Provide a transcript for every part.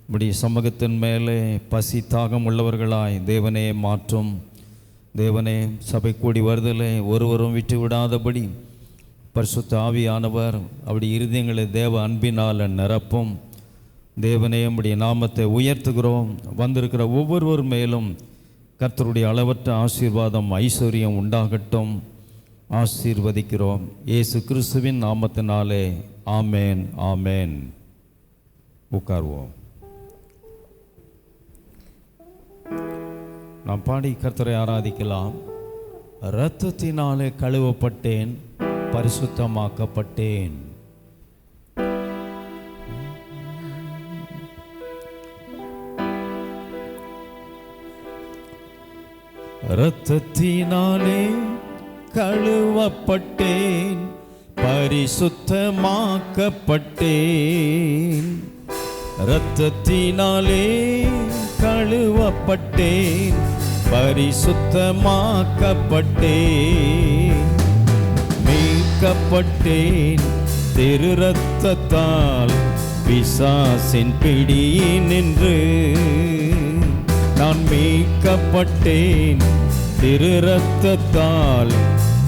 இப்படி சமூகத்தின் மேலே பசி தாகம் உள்ளவர்களாய் தேவனே மாற்றும். தேவனே, சபை கூடி வருதலை ஒருவரும் விட்டு விடாதபடி பரிசுத்த ஆவியானவர் அப்படி இருதயங்களை தேவ அன்பினால் நிரப்பும். தேவனே, நம்முடைய நாமத்தை உயர்த்துகிறோம். வந்திருக்கிற ஒவ்வொருவர் மேலும் கர்த்தருடைய அளவற்ற ஆசீர்வாதம் ஐஸ்வர்யம் உண்டாகட்டும். ஆசீர்வதிக்கிறோம் இயேசு கிறிஸ்துவின் நாமத்தினாலே. ஆமேன், ஆமேன். உட்கார்வோம். நாம் பாடி கர்த்தரை ஆராதிக்கலாம். இரத்தத்தினாலே கழுவப்பட்டேன், பரிசுத்தமாக்கப்பட்டேன். இரத்தத்தினாலே கழுவப்பட்டேன், பரிசுத்தமாக்கப்பட்டேன். இரத்தத்தினாலே கழுவப்பட்டேன், பரிசுத்தமாக்கப்பட்டேன். மீட்கப்பட்டேன் திரு இரத்தத்தால் பிசாசின் பிடியினின்று. நான் மீட்கப்பட்டேன் திரு இரத்தத்தால்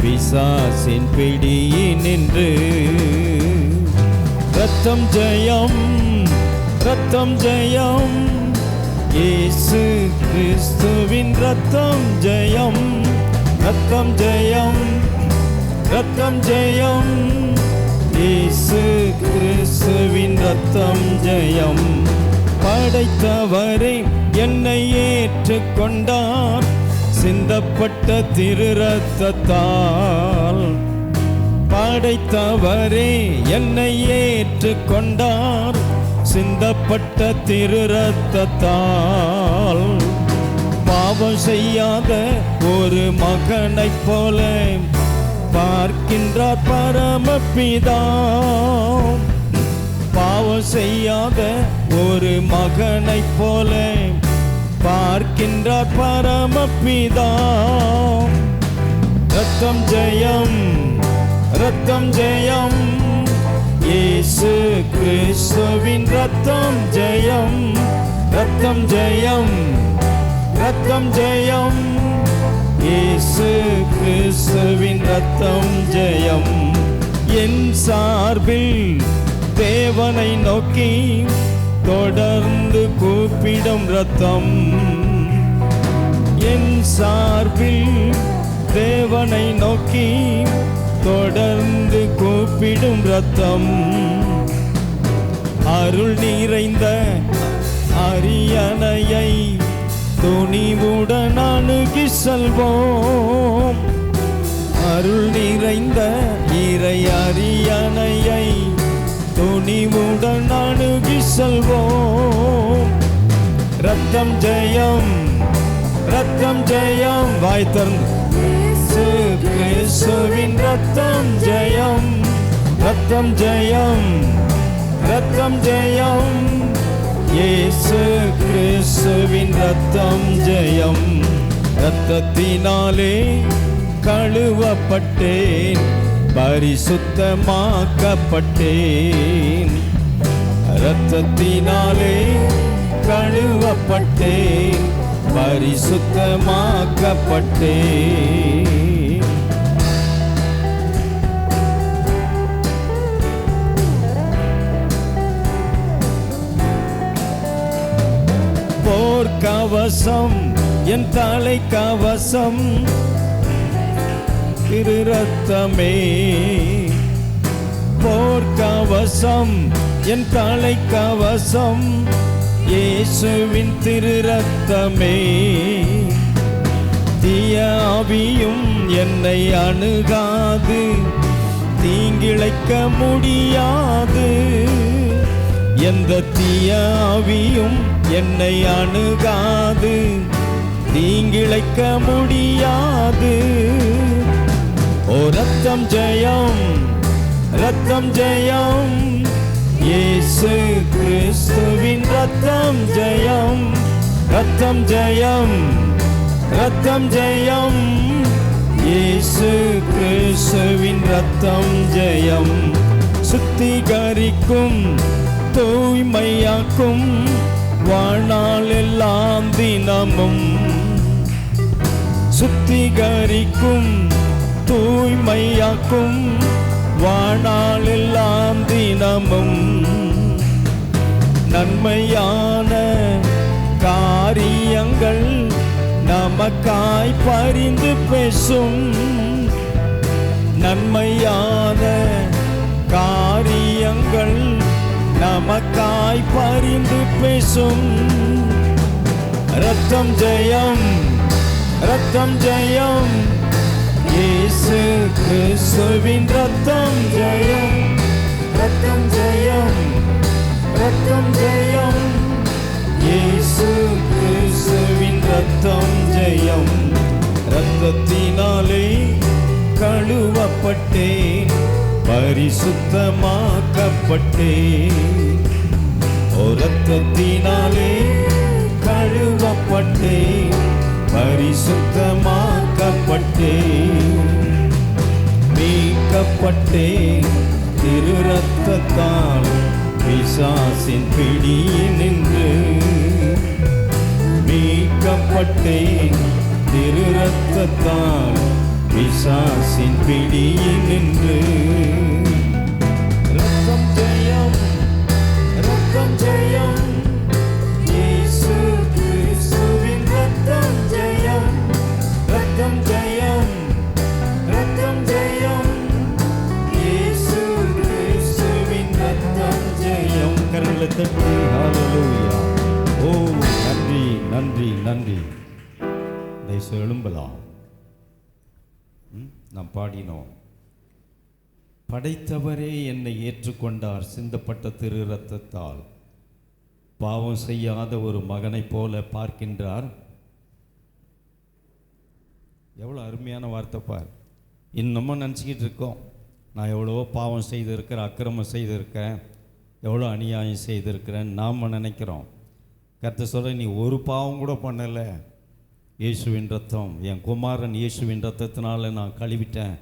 பிசாசின் பிடியினின்று. இரத்தம் ஜெயம், இரத்தம் ஜெயம், இயேசு கிறிஸ்துவின் இரத்தம் ஜெயம். இரத்தம் ஜெயம், இரத்தம் ஜெயம், இயேசு கிறிஸ்துவின் இரத்தம் ஜெயம். படைத்தவரே என்னை ஏற்றுக்கொண்டார், சிந்தப்பட்ட திரு இரத்தத்தால். படைத்தவரே என்னை ஏற்றுக்கொண்டார், சிந்தப்பட்ட திரு இரத்தத்தால். பாவம் செய்யாத ஒரு மகனைப் போல பார்க்கின்றார் பரமபிதா. பாவம் செய்யாத ஒரு மகனைப் போல பார்க்கின்றார் பரமபிதா. இரத்தம் ஜெயம், இரத்தம் ஜெயம், இயேசு கிறிஸ்துவின் இரத்தம் ஜெயம். இரத்தம் ஜெயம், இரத்தம் ஜெயம், இயேசு கிறிஸ்துவின் இரத்தம் ஜெயம். என் சார்பில் தேவனை நோக்கி தொடர்ந்து கூப்பிடும் இரத்தம். என் சார்பில் தேவனை நோக்கி தொடர்ந்து கூப்பிடும் இரத்தம். அருள் நிறைந்த அரியணையை துணிவுடன் அணுகி செல்வோம். அருள் நிறைந்த இறை அரியணையை துணிவுடன் அணுகி செல்வோம். இரத்தம் ஜெயம், இரத்தம் ஜெயம், வாய் திறந்து இயேசு கிறிஸ்துவின் இரத்தம் ஜெயம். இரத்தம் ஜெயம், இரத்தம் ஜெயம், இயேசு கிறிஸ்துவின் இரத்தம் ஜெயம். இரத்தத்தினாலே கழுவப்பட்டேன், பரிசுத்தமாக்கப்பட்டேன். இரத்தத்தினாலே கழுவப்பட்டேன், பரிசுத்தமாக்கப்பட்டேன். போர்க்கவசம் என் தலை கவசம் திரு இரத்தமே. போர்க்கவசம் என் தலை கவசம் இயேசுவின் திரு இரத்தமே. தீய ஆவியும் என்னை அணுகாது, தீங்கிழைக்க முடியாது. எந்த தீய ஆவியும் என்னை அணுகாது, தீங்கிழைக்க முடியாது. ஓ இரத்தம் ஜெயம், இரத்தம் ஜெயம், இயேசு கிறிஸ்துவின் இரத்தம் ஜெயம். இரத்தம் ஜெயம், இரத்தம் ஜெயம், இயேசு கிறிஸ்துவின் இரத்தம் ஜெயம். சுத்திகரிக்கும், தூய்மையாக்கும், வாழ்நாள் எல்லாம் தினமும் சுத்திகரிக்கும் தூய்மையாக்கும். வாழ்நாள் எல்லாம் தினமும் நன்மையான காரியங்கள் நமக்காய் பரிந்து பேசும். நன்மையான காரியங்கள் நமக்காய் பரிந்து பேசும். ரத்தம் ஜெயம், ரத்தம் ஜெயம், இயேசு கிறிஸ்துவின் ரத்தம் ஜெயம். ரத்தம் ஜெயம், ரத்தம் ஜெயம், இயேசு கிறிஸ்துவின் ரத்தம் ஜெயம். ரத்தத்தினாலே கழுவப்பட்டேன், பரிசுத்தமாக்கப்பட்டேன். ஓ ரத்தத்தினாலே கழுவப்பட்டேன், பரிசுத்தமாக்கப்பட்டேன். மீட்கப்பட்டேன் திரு ரத்தத்தால் பிசாசின் பிடியினின்று. மீட்கப்பட்டேன் திரு ரத்தத்தால் பிசாசின் பிடியினின்று. ரத்தம் ஜெயம், ரத்தம் ஜெயம், இயேசு கிறிஸ்துவின் ரத்தம் ஜெயம். ரத்தம் ஜெயம், ரத்தம் ஜெயம், இயேசு கிறிஸ்துவின் ரத்தம் ஜெயம். கரங்களை தட்டி ஹல்லேலூயா. ஓ நன்றி நன்றி நன்றி. தயவுசெய்து எழும்பலாம். நாம் பாடினோம், படைத்தவரே என்னை ஏற்றுக்கொண்டார் சிந்தப்பட்ட திரு ரத்தத்தால். பாவம் செய்யாத ஒரு மகனைப் போல பார்க்கின்றார். எவ்வளோ அருமையான வார்த்தை பார். இன்னமும் நினச்சிக்கிட்டு இருக்கோம், நான் எவ்வளோ பாவம் செய்திருக்கிறேன், அக்கிரமம் செய்திருக்கிறேன், எவ்வளோ அநியாயம் செய்திருக்கிறேன் நாம் நினைக்கிறோம். கர்த்தர் சொல்ற, நீ ஒரு பாவம் கூட பண்ணலை. இயேசுவின் ரத்தம், என் குமாரன் இயேசுவின் ரத்தத்தினால நான் கழுவிட்டேன்.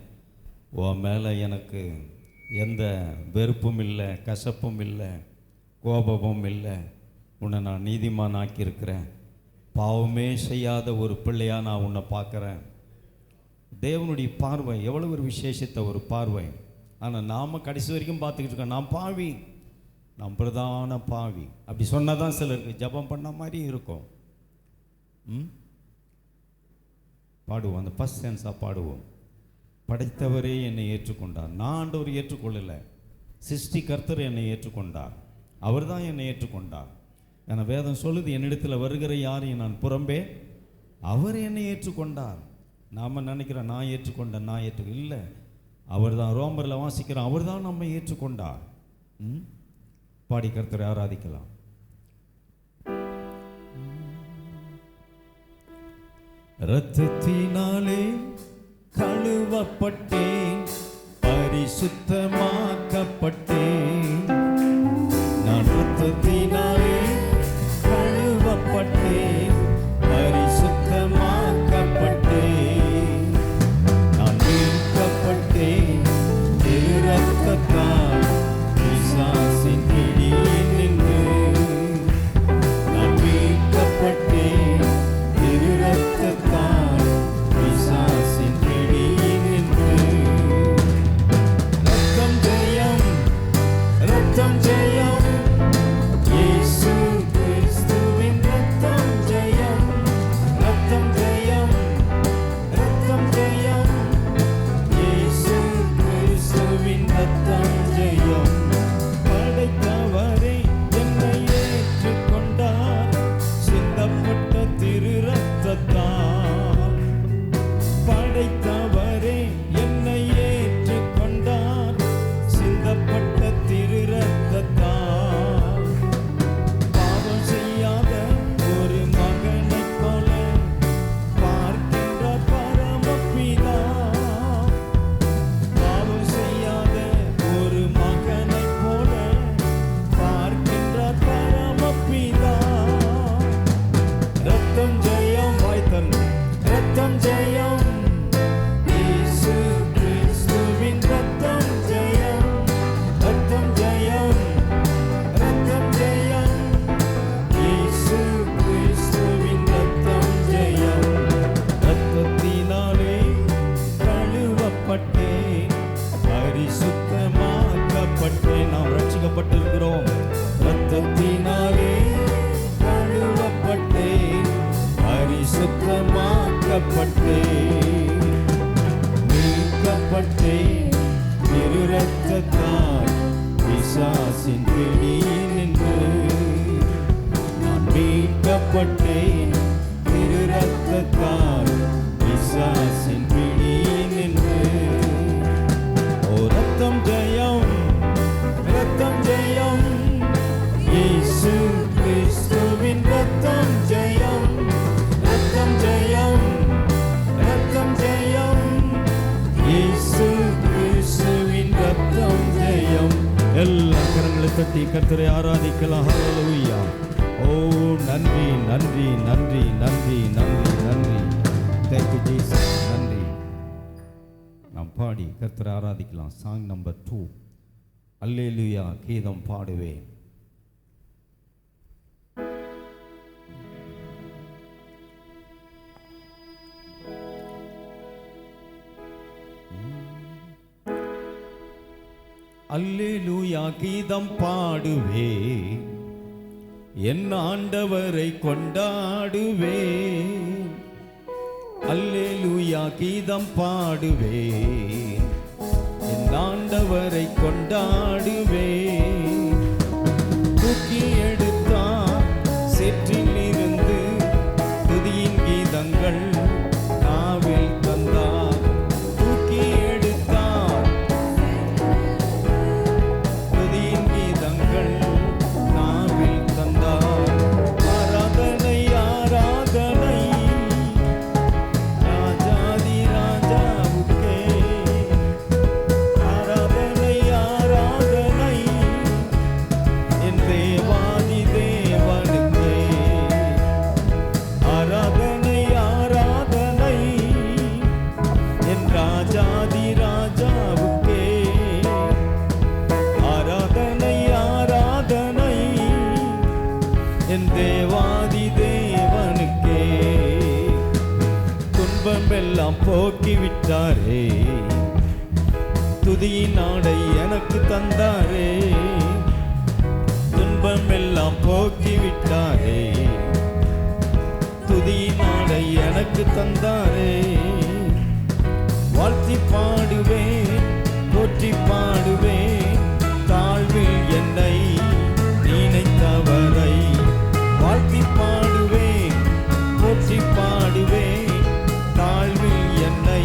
உன் மேலே எனக்கு எந்த வெறுப்பும் இல்லை, கசப்பும் இல்லை, கோபமும் இல்லை. உன்னை நான் நீதிமான் ஆக்கியிருக்கிறேன். பாவமே செய்யாத ஒரு பிள்ளையாக நான் உன்னை பார்க்குறேன். தேவனுடைய பார்வை எவ்வளோ ஒரு விசேஷத்தை ஒரு பார்வை. ஆனால் நாம் கடைசி வரைக்கும் பார்த்துக்கிட்டு இருக்கோம், நான் பாவி, நான் பிரதான பாவி. அப்படி சொன்னால் தான் சிலருக்கு ஜபம் பண்ண மாதிரி இருக்கும். பாடுவோம், அந்த ஃபர்ஸ்ட் சென்ஸாக பாடுவோம். படைத்தவரே என்னை ஏற்றுக்கொண்டார். நான் ஆண்டவர் ஏற்றுக்கொள்ளலை, சிருஷ்டி கர்த்தர் என்னை ஏற்றுக்கொண்டார். அவர் தான் என்னை ஏற்றுக்கொண்டார். ஏன்னா வேதம் சொல்லுது, என்னிடத்தில் வருகிற யாரையும் நான் புறம்பே, அவர் என்னை ஏற்றுக்கொண்டார். நாம் நினைக்கிறோம் நான் ஏற்றுக்கொண்டேன், நான் இல்லை. அவர் தான் ரோமரில் வாசிக்கிறோம், அவர் தான் நம்மை ஏற்றுக்கொண்டார். பாடி கர்த்தரை ஆராதிக்கலாம். இரத்தத்தினாலே கழுவப்பட்டேன், பரிசுத்தமாக்கப்பட்டேன். நான் இரத்தத்தினாலே கழுவப்பட்டேன், பரிசுத்தமாக்கப்பட்டேன். நான் மீட்கப்பட்டேன் திரு ரத்தத்தால் பிசாசின் பிடியினின்று. நான் மீட்கப்பட்டேன் திரு ரத்தத்தால் பிசாசின் பிடியினின்று. ரத்தம் ஜெயம், ரத்தம் ஜெயம், மீட்கப்பட்டேன் திரு ரத்தத்தால் பிசாசின் பிடியினின்று. நான் மீட்கப்பட்டேன் திரு ரத்தத்தால் பிசாசின் பிடியினின்று. ஓ ரத்தம் ஜெயம், ரத்தம் ஜெயம், இயேசு கிறிஸ்துவின் ரத்தம் ஜெயம், ரத்தம் ஜெயம், ரத்தம் ஜெயம், இயேசு கிறிஸ்துவின் ரத்தம் ஜெயம். எல்லா கரங்களை தட்டி கர்த்தரை ஆராதிக்கலாம். ஹல்லேலூயா. ஓ நன்றி நன்றி நன்றி நன்றி நன்றி நன்றி. Thank you Jesus. நன்றி. நாம் பாடி கர்த்தரை ஆராதிக்கலாம். சாங் நம்பர் 2, அல்லேலூயா கீதம் பாடுவேன். அல்லேலூயா கீதம் பாடுவே, என் ஆண்டவரை கொண்டாடுவே. அல்லேலூயா கீதம் பாடுவே, என் ஆண்டவரை கொண்டாடுவே. தூக்கி எடுத்தார் சேற்றில் இருந்து துதியின் கீதங்கள் நாவில் தந்தார். தூக்கி எடுத்தார் துதியின் கீதங்கள் நாவில் தந்தார். ஆராதனை ஆராதனை ராஜாதி ராஜாவுக்கே. ஆராதனை ஆராதனை என் தேவாதி தேவனுக்கே. ஆராதனை ஆராதனை என் ராஜாதி ராஜாவுக்கே. ஆராதனை ஆராதனை என் தேவாதி தேவனுக்கே. துன்பம் எல்லாம் போக்கிவிட்டாரே, துதியின் ஆடை எனக்கு தந்தாரே. துன்பம் எல்லாம் போக்கிவிட்டாரே, துதியின் ஆடை எனக்கு தந்தாரே. வாழ்த்தி பாடுவேன், போற்றி பாடுவேன், தாழ்வில் என்னை நினைத்தவரை. வாழ்த்தி பாடுவேன், போற்றி பாடுவேன், தாழ்வில் என்னை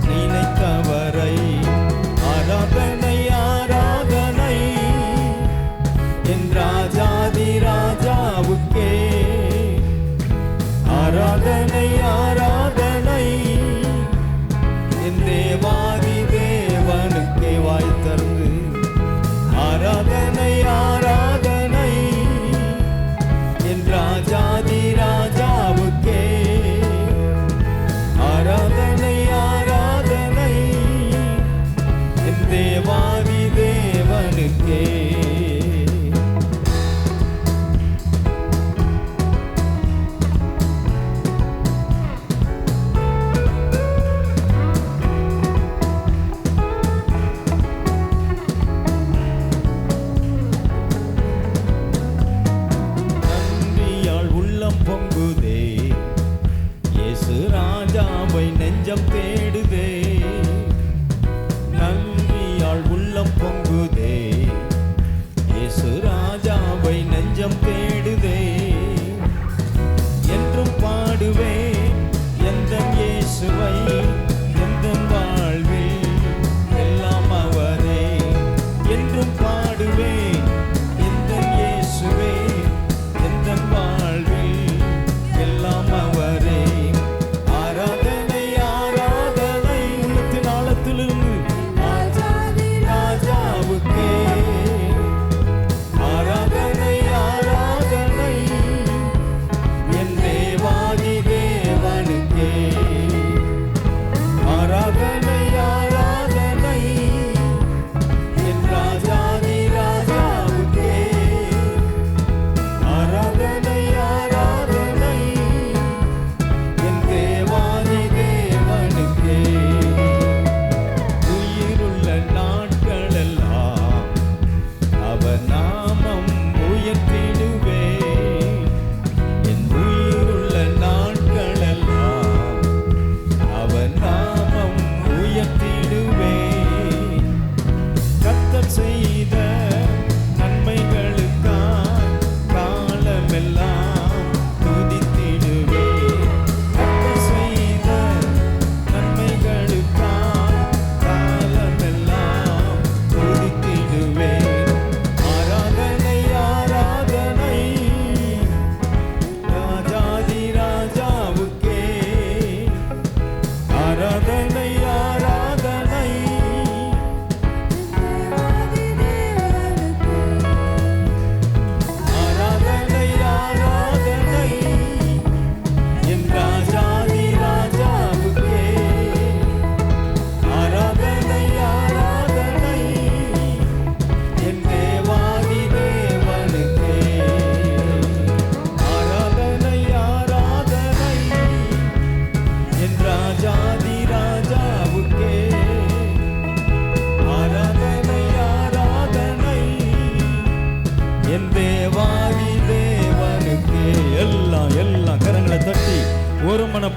நினைத்தவரை. ஆராதனை ஆராதனை என் ராஜாதி ராஜாவுக்கே. ஆராதனை ஆராதனை என் தேவாதி தேவனுக்கே. வாய் திறந்து ஆராதனை ஆராதனை என் ராஜாதி ராஜாவுக்கே. ஆராதனை ஆராதனை என் தேவாதி தேவனுக்கே. நன்றியால் உள்ளம் பொங்குதே, இயேசு ராஜாவை நெஞ்சம் தேடுதே. நன்றியால் உள்ளம் பொங்குதே, இயேசு ராஜாவை நெஞ்சம் தேடுதே. என்றும் பாடுவேன் எந்தன் இயேசுவை, எந்தன் வாழ்வில் எல்லாம் அவரே. என்றும் பாடுவேன் எந்தன் இயேசுவே, எந்தன் வாழ்வில் எல்லாம் அவரே. ஆராதனை ஆராதனை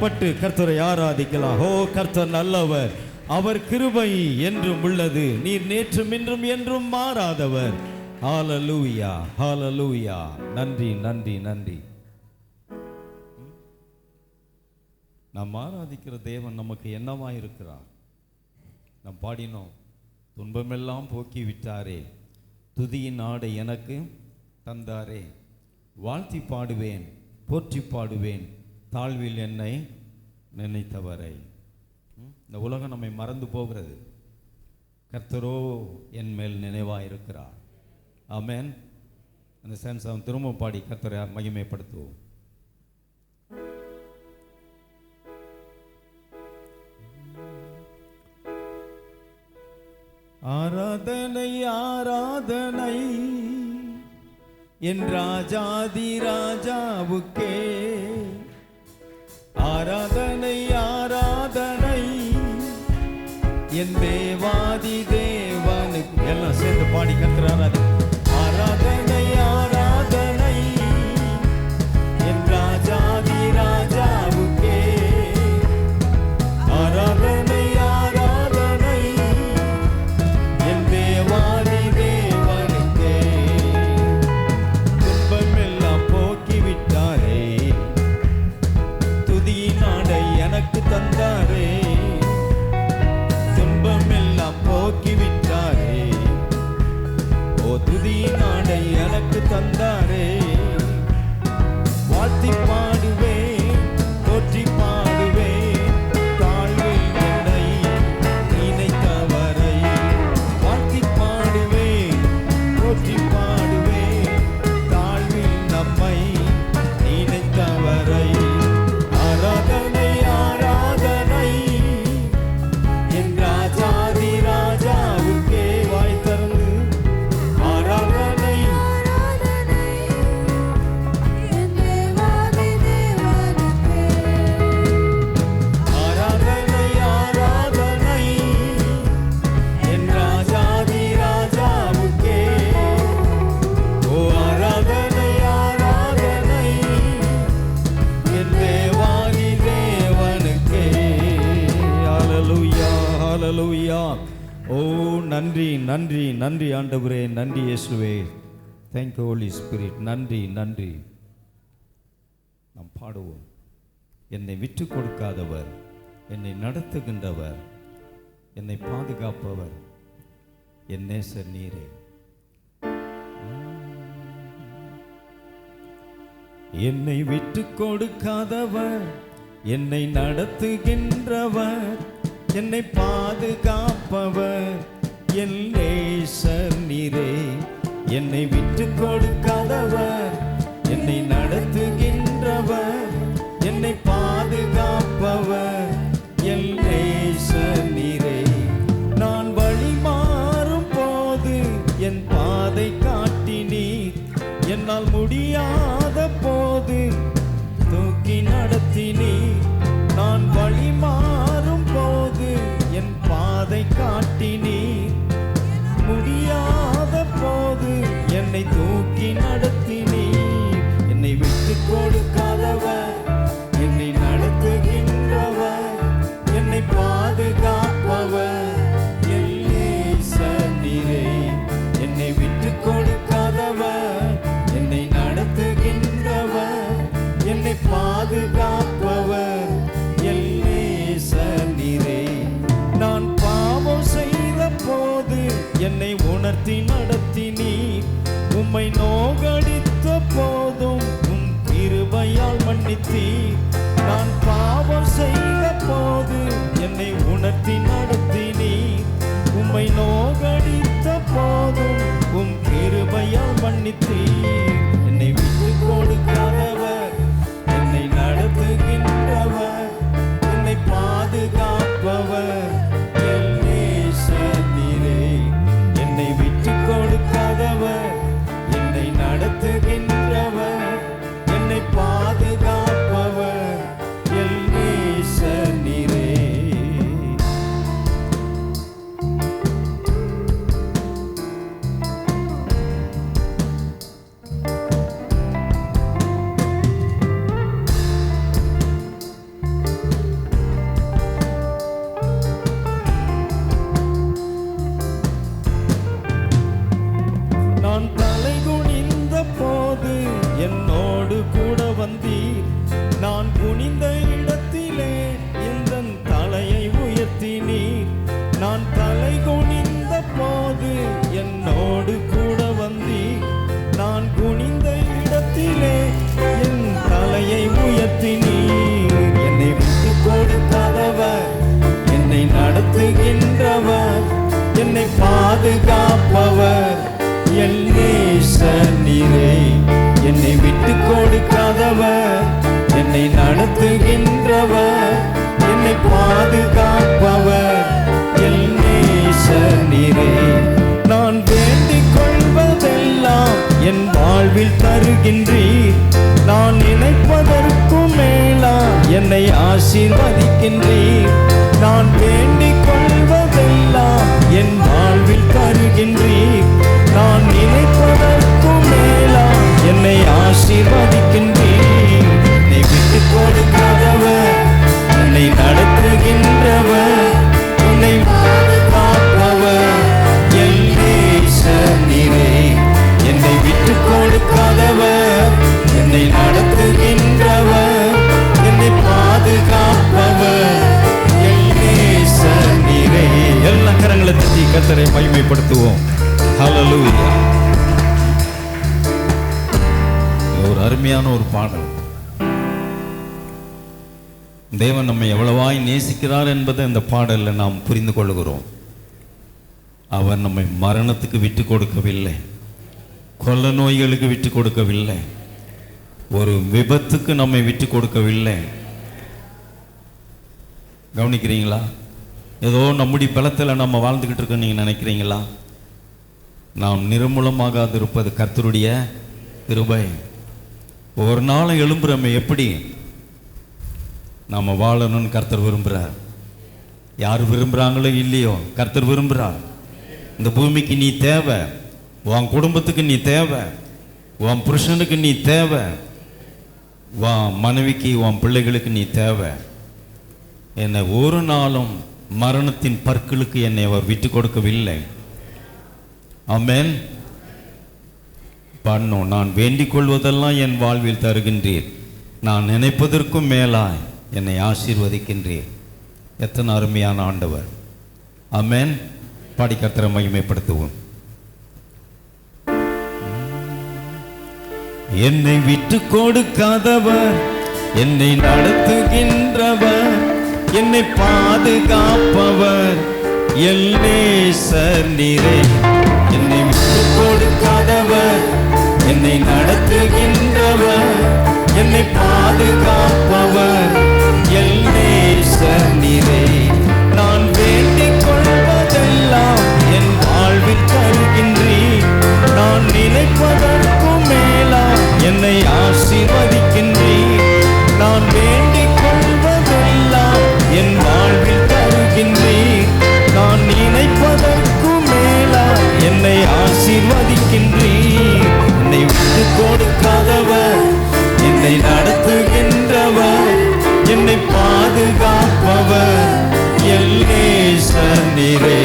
பயப்பட்டு கர்த்தரை ஆராதிக்கலாம். ஓ, கர்த்தர் நல்லவர், அவர் கிருபை என்றும் உள்ளது, நீர் நேற்றும் இன்றும் என்றும் மாறாதவர். ஹல்லேலூயா, ஹல்லேலூயா. நன்றி, நன்றி, நன்றி. நாம் ஆராதிக்கிற தேவன் நமக்கு என்னவா இருக்கிறார்? நாம் பாடினோம், துன்பமெல்லாம் போக்கி விட்டாரே, துதியின் ஆடை எனக்கு தந்தாரே, வாழ்த்தி பாடுவேன், போற்றி பாடுவேன், தாழ்வில் என்னை நினைத்தவரை. இந்த உலகம் நம்மை மறந்து போகிறது, கர்த்தரோ என் மேல் நினைவாக இருக்கிறார். ஆமென். அந்த சென்ஸ் அவன் திரும்ப பாடி கர்த்தரை மகிமைப்படுத்துவோம். ஆராதனை ஆராதனை என் ராஜாதி ராஜாவுக்கே, ஆராதனை ஆராதனை என் தேவாதி தேவனுக்கு. எல்லாம் சேர்ந்து பாடி கர்த்தர் ஆராதனை ஆராதனை என் ராஜாதி ராஜாவுக்கே, ஆராதனை ஆராதனை என் தேவாதி தேவனுக்கே. துன்பமெல்லாம் போக்கி விட்டாரே, துதியின் ஆடை எனக்கு தந்தாரே, துன்பமெல்லாம் போக்கி விட்டாரே, ஓ துதியின் ஆடை எனக்கு தந்தாரே. வாழ்த்தி பாடுவேன், போற்றி பாடுவேன், தாழ்வில் என்னை நினைத்தவரை. வாழ்த்தி பாடுவேன், போற்றி பாடுவேன், தாழ்வில் நம்மை நினைத்தவரை. ஆராதனை ஆராதனை என் ராஜாதி ராஜாவுக்கே. வாய் திறந்து ஆராதனை ஆராதனை ஆராதனை என் ராஜாதி ராஜாவுக்கே. ஓ ஆராதனை ஆராதனை என் தேவாதி தேவனுக்கே. ஹல்லேலூயா, ஹல்லேலூயா. ஓ நன்றி, நன்றி, நன்றி ஆண்டவரே, நன்றி இயேசுவே. Thank you Holy Spirit. நன்றி, நன்றி. நாம் பாடுவோம். என்னை விட்டு கொடுக்காதவர், என்னை நடத்துகின்றவர், என்னை பாதுகாப்பவர், என் நேசர் நீரே. என்னை விட்டு கொடுக்காதவர், என்னை நடத்துகின்றவர், என்னை பாதுகாப்பவர், என் நேசர் நீரே. என்னை விட்டு கொடுக்காதவர், என்னை நடத்துகின்றவர், என்னை பாதுகாப்பவர், என் நேசர் நீரே. நான் வழி மாறும் போது என் பாதை காட்டினீர், என்னால் முடியாத போது தூக்கி நடத்தினீர். நான் வழி மாறும் போது என் பாதை காட்டினீர், முடியாத போது என்னை தூக்கி நடத்தினீர். என்னை விட்டு கொடுக்காதவர், என்னை நடத்துகின்றவர், என்னை பாதுகாப்பவர், என் நேசர் நீரே. என்னை விட்டு கொடுக்காதவர், என்னை நடத்துகின்றவர், என்னை பாதுகாப்பவர், என் நேசர் நீரே. நான் பாவம் செய்த போது என்னை உணர்த்தி நடத்தினீர், உம்மை நோகடித்த போதும் உம் கிருபையால் மன்னித்தீர். நான் பாவம் செய்த போது என்னை உணர்த்தி நடத்தினீர், உம்மை நோகடித்த போதும் உம் கிருபையால் மன்னித்தீர். என்னை விட்டு கொடுக்காதவர், என்னை நடத்துகின்றவர், என்னை பாதுகாப்பவர், என் நேசர் நீரே. என்னை விட்டு கொடுக்காதவர், என்னை நடத்துகின்றவர், என்னை பாதுகாப்பவர், என் நேசர் நீரே. கொடுக்காதவர், என்னை நடத்துகின்றவர், என்னை பாதுகாப்பவர், என் நேசர் நீரே. நான் வேண்டிக் கொள்வதெல்லாம் என் வாழ்வில் தருகின்றீர். நான் நினைப்பதற்கும் மேலா என்னை ஆசீர்வதிக்கின்றீர். நான் வேண்டிக் கொள்வதெல்லாம் என் வாழ்வில் தருகின்றீர். நான் நினைப்பதற்கும் மேலா என்னை ஆசீர்வதிக்கின்றீர். என்னை விட்டுக் கொடுக்காதவர், என்னை நடத்துகின்றவர், என்னை பாதுகாப்பவர், என் நேசர் நீரே. என்னை விட்டுக் கொடுக்காதவர், என்னை நடத்துகின்றவர், என்னை பாதுகாப்பவர், என் நேசர் நீரே. எல்லா கரங்களை தட்டி கர்த்தரை மகிமைப்படுத்துவோம். ஹல்லேலூயா. ஒரு அருமையான ஒரு பாடல். தேவன் நம்மை எவ்வளவாய் நேசிக்கிறார் என்பதை இந்த பாடலில் நாம் புரிந்து கொள்கிறோம். அவர் நம்மை மரணத்துக்கு விட்டு கொடுக்கவில்லை, கொள்ள நோய்களுக்கு விட்டு கொடுக்கவில்லை, ஒரு விபத்துக்கு நம்மை விட்டு கொடுக்கவில்லை. கவனிக்கிறீங்களா? ஏதோ நம்முடைய பலத்தில் நம்ம வாழ்ந்துக்கிட்டு இருக்கோம் நீங்கள் நினைக்கிறீங்களா? நாம் நிர்மூலமாகாது இருப்பது கர்த்தருடைய கிருபை. ஒரு நாளும் எழும்புறமே எப்படி நாம் வாழணும்னு கர்த்தர் விரும்புகிறார். யார் விரும்புகிறாங்களோ இல்லையோ கர்த்தர் விரும்புகிறார். இந்த பூமிக்கு நீ தேவை, உன் குடும்பத்துக்கு நீ தேவை, உன் புருஷனுக்கு நீ தேவை, உன் மனைவிக்கு உன் பிள்ளைகளுக்கு நீ தேவை. என்னை ஒரு நாளும் மரணத்தின் பற்களுக்கு என்னை அவர் விட்டு கொடுக்கவில்லை. ஆமென். பண்ணும். நான் வேண்டிக் கொள்வதெல்லாம் என் வாழ்வில் தருகின்றீர். நான் நினைப்பதற்கும் மேலாய் என்னை ஆசீர்வதிக்கின்றீர். எத்தனை அருமையான ஆண்டவர். ஆமென். பாடி கர்த்தரை மகிமைப்படுத்துவோம். என்னை விட்டு கொடுக்காதவர், என்னை நடத்துகின்றவர், என்னை பாதுகாப்பவர், என் நேசர் நீரே. என்னை விட்டு கொடுக்காதவர், என்னை நடத்துகின்றவர், என்னை பாதுகாப்பவர், என் நேசர் நீரே. நான் வேண்டிக் கொள்வதெல்லாம் என் வாழ்வில் தருகின்றீர். நான் நினைப்பதற்கும் மேலா என்னை ஆசீர்வதிக்கின்றீர். நான் வேண்டிக் கொள்வதெல்லாம் என் வாழ்வில் தருகின்றீர். நான் நினைப்பதற்கும் மேலா என்னை ஆசீர்வதிக்கின்றீர். என்னை விட்டு கொடுக்காதவர், என்னை நடத்துகின்றவர், என்னை பாதுகாப்பவர், என் நேசர் நீரே.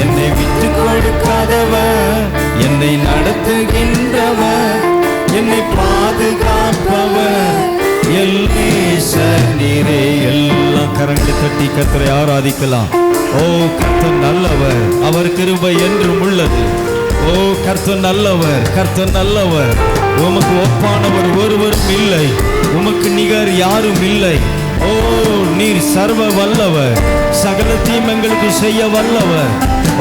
என்னை விட்டு கொடுக்காதவர், என்னை நடத்துகின்றவர், என்னை பாதுகாப்பவர், என் நேசர் நீரே. எல்லா கரங்களை தட்டி கர்த்தரை ஆராதிக்கலாம். ஓ கர்த்தர் நல்லவர், அவர் கிருபை என்றும் உள்ளது. ஓ கர்த்தர் நல்லவர், கர்த்தர் நல்லவர். உமக்கு ஒப்பானவர் ஒருவரும் இல்லை, உமக்கு நிகர் யாரும் இல்லை. ஓ நீர் சர்வ வல்லவர், சகல தீமைகளுக்கு செய்ய வல்லவர்.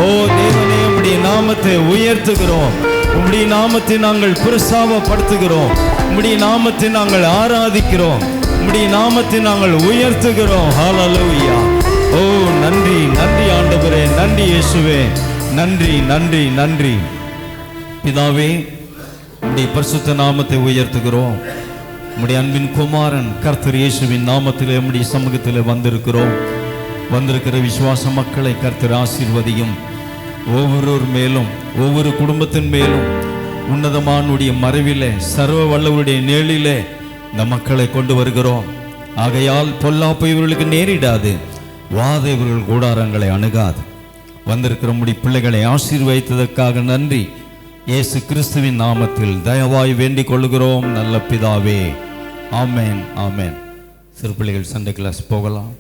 ஓ தேவனே, உம்முடைய நாமத்தை உயர்த்துகிறோம், உம்முடைய நாமத்தை நாங்கள் பிரஸ்தாபப்படுத்துகிறோம், உம்முடைய நாமத்தை நாங்கள் ஆராதிக்கிறோம், உம்முடைய நாமத்தை நாங்கள் உயர்த்துகிறோம். ஹல்லேலூயா. ஓ நன்றி நன்றி ஆண்டவரே, நன்றி இயேசுவே, நன்றி நன்றி நன்றி. பிதாவே, உம்முடைய பரிசுத்த நாமத்தை உயர்த்துகிறோம். உம்முடைய அன்பின் குமாரன் கர்த்தர் இயேசுவின் நாமத்திலே உம்முடைய சமூகத்தில் வந்திருக்கிறோம். வந்திருக்கிற விசுவாச மக்களை கர்த்தர் ஆசீர்வதியும். ஒவ்வொருவர் மேலும், ஒவ்வொரு குடும்பத்தின் மேலும் உன்னதமானுடைய மறைவிலே, சர்வ வல்லவருடைய நிழலிலே இந்த மக்களை கொண்டு வருகிறோம். ஆகையால் பொல்லாப்பு இவர்களுக்கு நேரிடாது, வாத இவர்கள் கூடாரங்களை அணுகாது. வந்திருக்கிற உம்முடைய பிள்ளைகளை ஆசீர்வதித்ததற்காக நன்றி. இயேசு கிறிஸ்துவின் நாமத்தில் தயவாய் வேண்டிக் கொள்கிறோம் நல்ல பிதாவே. ஆமென் ஆமென். சிறு பிள்ளைகள் சண்டே கிளாஸ் போகலாம்.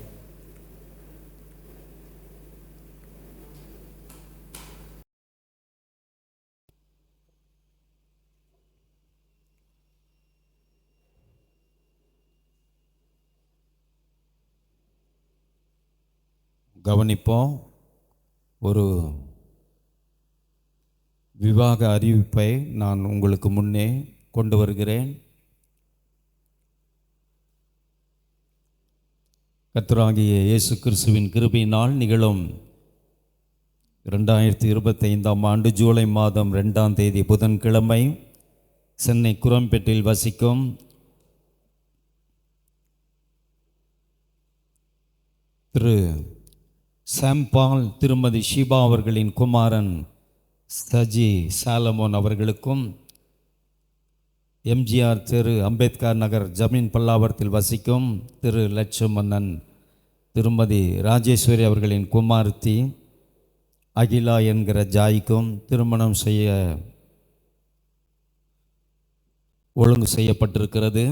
கவனிப்போம். ஒரு விவாக அறிவிப்பை நான் உங்களுக்கு முன்னே கொண்டு வருகிறேன். கர்த்தராகிய இயேசு கிறிஸ்துவின் கிருபையினால் நிகழும் 2025 ஆண்டு ஜூலை மாதம் 2ஆம் தேதி புதன்கிழமை சென்னை குரம்பேட்டில் வசிக்கும் திரு சாம்பால் திருமதி ஷீபா அவர்களின் குமாரன் சஜி சாலமோன் அவர்களுக்கும் எம்ஜிஆர் தெரு அம்பேத்கர் நகர் ஜமீன் பல்லாவரத்தில் வசிக்கும் திரு லட்சுமணன் திருமதி ராஜேஸ்வரி அவர்களின் குமார்த்தி அகிலா என்கிற ஜாய்க்கும் திருமணம் செய்ய ஒழுங்கு செய்யப்பட்டிருக்கிறது.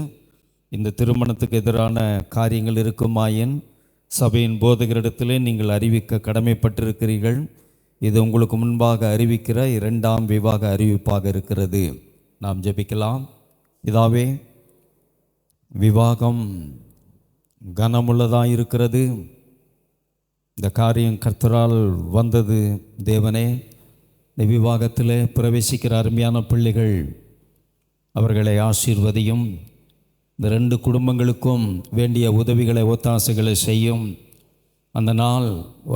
இந்த திருமணத்துக்கு எதிரான காரியங்கள் இருக்குமாயின் சபையின் போதகரிடத்திலே நீங்கள் அறிவிக்க கடமைப்பட்டிருக்கிறீர்கள். இது உங்களுக்கு முன்பாக அறிவிக்கிற 2ஆம் விவாக அறிவிப்பாக இருக்கிறது. நாம் ஜெபிக்கலாம். இதாவே விவாகம் கனமுள்ளதாக இருக்கிறது. இந்த காரியம் கர்த்தரால் வந்தது. தேவனே, இந்த விவாகத்தில் பிரவேசிக்கிற அருமையான பிள்ளைகள் அவர்களை ஆசீர்வதியும். இந்த 2 குடும்பங்களுக்கும் வேண்டிய உதவிகளை ஒத்தாசைகளை செய்யும். அந்த நாள்